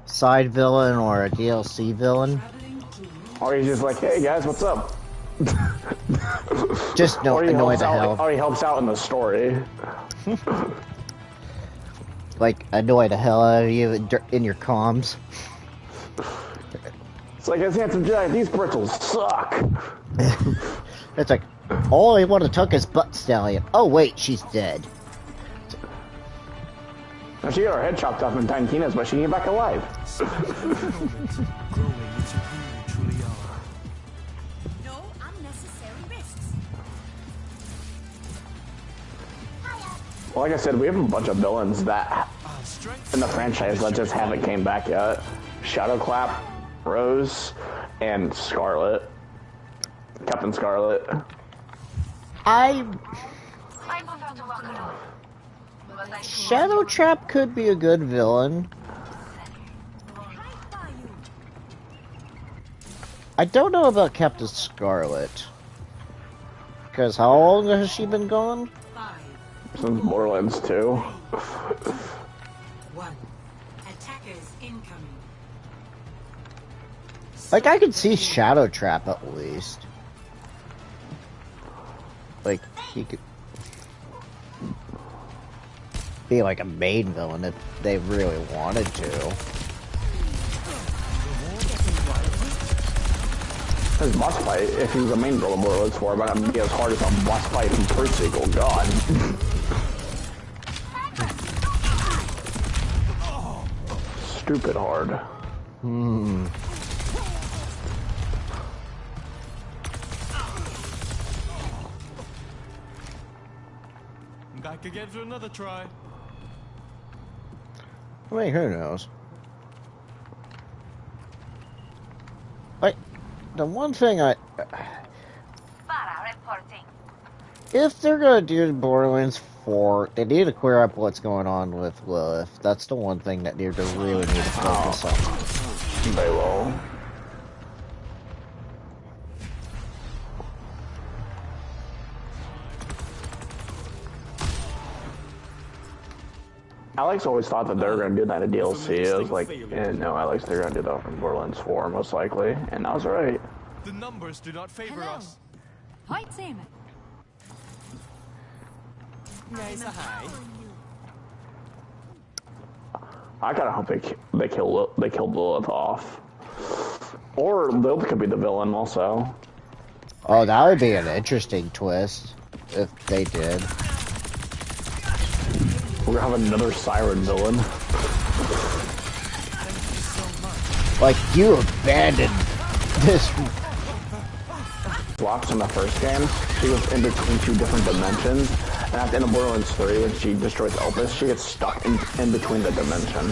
S1: side villain or a DLC villain.
S2: Or he's just like, hey guys, what's up?
S1: Just annoy the hell.
S2: Or he helps out in the story.
S1: Like, annoy the hell out of you in your comms.
S2: It's like, it's Handsome Jack, these pretzels suck.
S1: It's like, all I want to tuck is butt stallion. Oh wait, she's dead.
S2: Now, she got her head chopped off in Tiny Tina's, but she came back alive.
S4: No unnecessary risks.
S2: Well, like I said, we have a bunch of villains that in the franchise that just haven't came back yet. Shadowclap, Rose, and Scarlet. Captain Scarlet.
S1: I
S4: prefer to walk alone.
S1: Shadow Trap could be a good villain. I don't know about Captain Scarlet. Because how long has she been gone?
S2: Since Borderlands 2.
S3: Attackers incoming.
S1: Like, I could see Shadow Trap at least. Like, he could be like a main villain if they really wanted to.
S2: His boss fight, if he was a main villain, Borderlands 4, might not be as hard as a boss fight in first sequel. God. Stupid hard.
S1: Hmm.
S5: Back again for another try.
S1: I mean, who knows? Like, the one thing
S4: Para reporting.
S1: if they're gonna do Borderlands 4, they need to clear up what's going on with Lilith. That's the one thing that they really need to focus on.
S2: They will. Alex always thought that they were going to do that in DLC. I was like, no, Alex, they're going to do that in Borderlands 4, most likely. And I was right.
S5: The numbers do not favor us.
S7: Heute sehen wir.
S2: I kind of hope they kill Lilith off. Or Lilith could be the villain also.
S1: Oh, that would be an interesting twist if they did.
S2: We're gonna have another Siren villain.
S1: Like, you abandoned this.
S2: Locks in the first game, she was in between two different dimensions, and at the end of Borderlands 3, when she destroys Elpis, she gets stuck in between the dimension.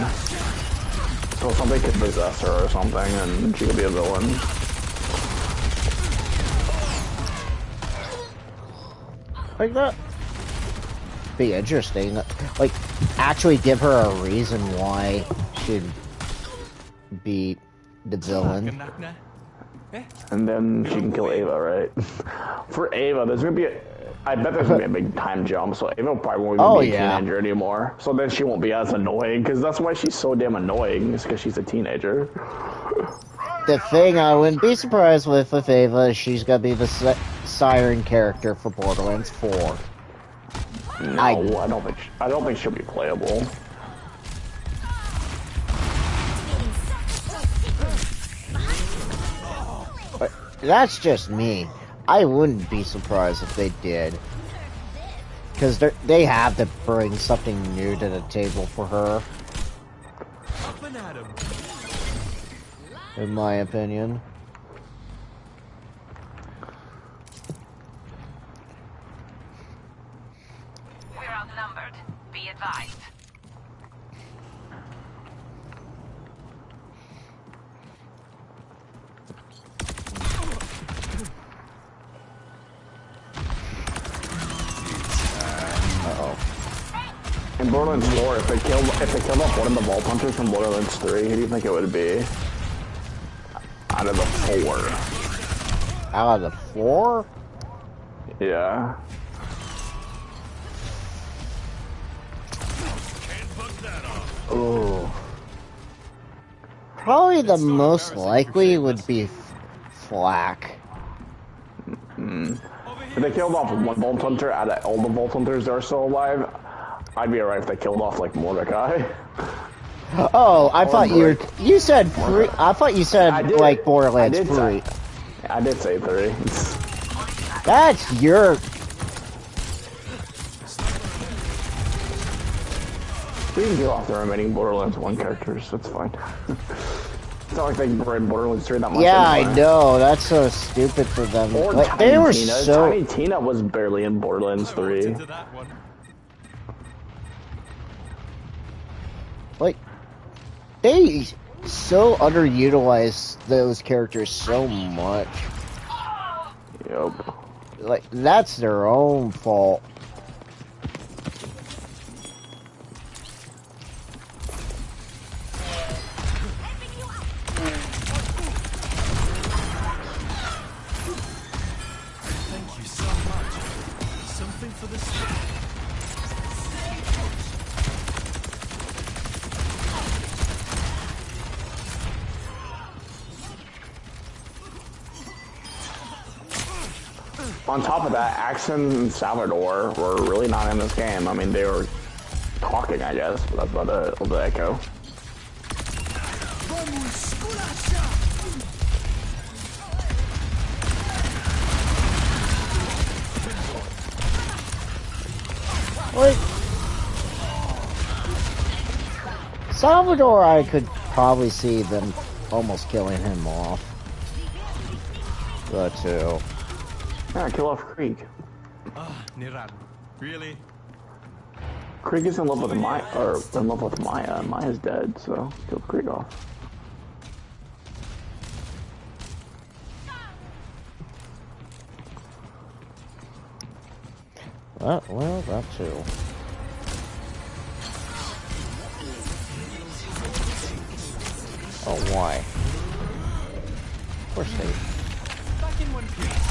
S2: So somebody could possess her or something, and she could be a villain.
S1: Like that. Be interesting. Like, actually give her a reason why she'd be the villain.
S2: And then she can kill Ava, right? For Ava, there's gonna be I bet there's gonna be a big time jump, so Ava probably won't be a teenager anymore. So then she won't be as annoying, because that's why she's so damn annoying, is because she's a teenager.
S1: The thing I wouldn't be surprised with Ava is she's gonna be the siren character for Borderlands 4.
S2: No, I don't think she'll be playable.
S1: But that's just me. I wouldn't be surprised if they did. Because they have to bring something new to the table for her. In my opinion.
S4: We're outnumbered. Be advised.
S2: In Borderlands 4, if they killed off one of the Vault Hunters from Borderlands 3, who do you think it would be? Out of the 4.
S1: Out of the 4?
S2: Yeah.
S1: Ooh. Probably the most likely would be Flack.
S2: If they killed off one Vault Hunter out of all the Vault Hunters that are still alive, I'd be alright if they killed off, like, Mordecai.
S1: Oh, I thought you said 3. I thought you said, like, Borderlands 3.
S2: I did say 3.
S1: That's your...
S2: We can kill off the remaining Borderlands 1 characters, that's fine. It's not like they can bring Borderlands 3 that much.
S1: Yeah,
S2: anyway.
S1: I know. That's so stupid for them.
S2: Or
S1: Like,
S2: Tiny
S1: they were
S2: Tina.
S1: so...
S2: Tiny Tina was barely in Borderlands 3.
S5: Into that one.
S1: Like, they so underutilize those characters so much.
S2: Yep.
S1: Like, that's their own fault.
S5: Thank you so much. Something for the stick.
S2: On top of that, Axon and Salvador were really not in this game. I mean, they were talking, I guess, but that's about it. The echo.
S1: Like, Salvador, I could probably see them almost killing him off. The two.
S2: Yeah, kill off Krieg.
S5: Ah, Niran. Really?
S2: Krieg is in love with Maya, or in love with Maya. Maya's dead, so kill Krieg off.
S1: Well, that too. Oh, why? Of course they...
S5: Back in one piece.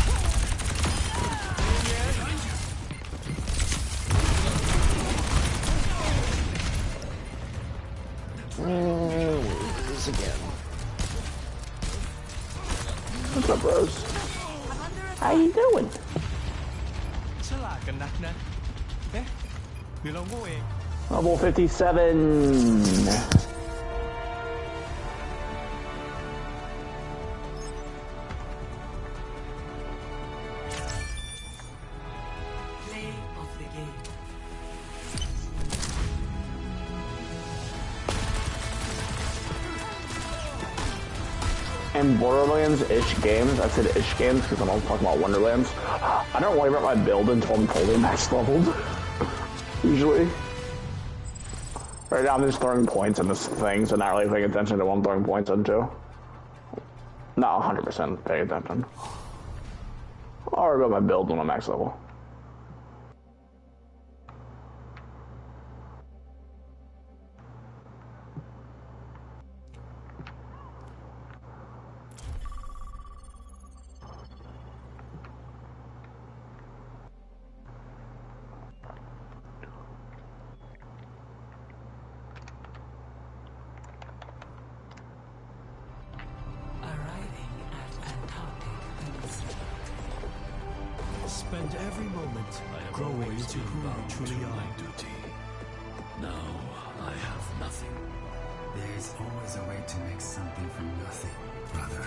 S1: lose again.
S2: What's up, Rose? How you doing?
S5: ฉลาดกันนักนะเอ๊ะหรือเราโง่เอง
S2: Level 57.
S3: Play of the game.
S2: In Borderlands-ish games, I said ish games because I'm always talking about Wonderlands. I don't worry about my build until I'm totally max leveled. Usually. Right now I'm just throwing points in this thing, so not really paying attention to what I'm throwing points into. Not 100% paying attention. I'll worry about my build when I'm max level.
S3: Arriving at Antarctic Peninsula.
S5: Spend every moment growing into who you truly are.
S8: Duty. Now I have nothing.
S10: There's always a way to make something from nothing, brother.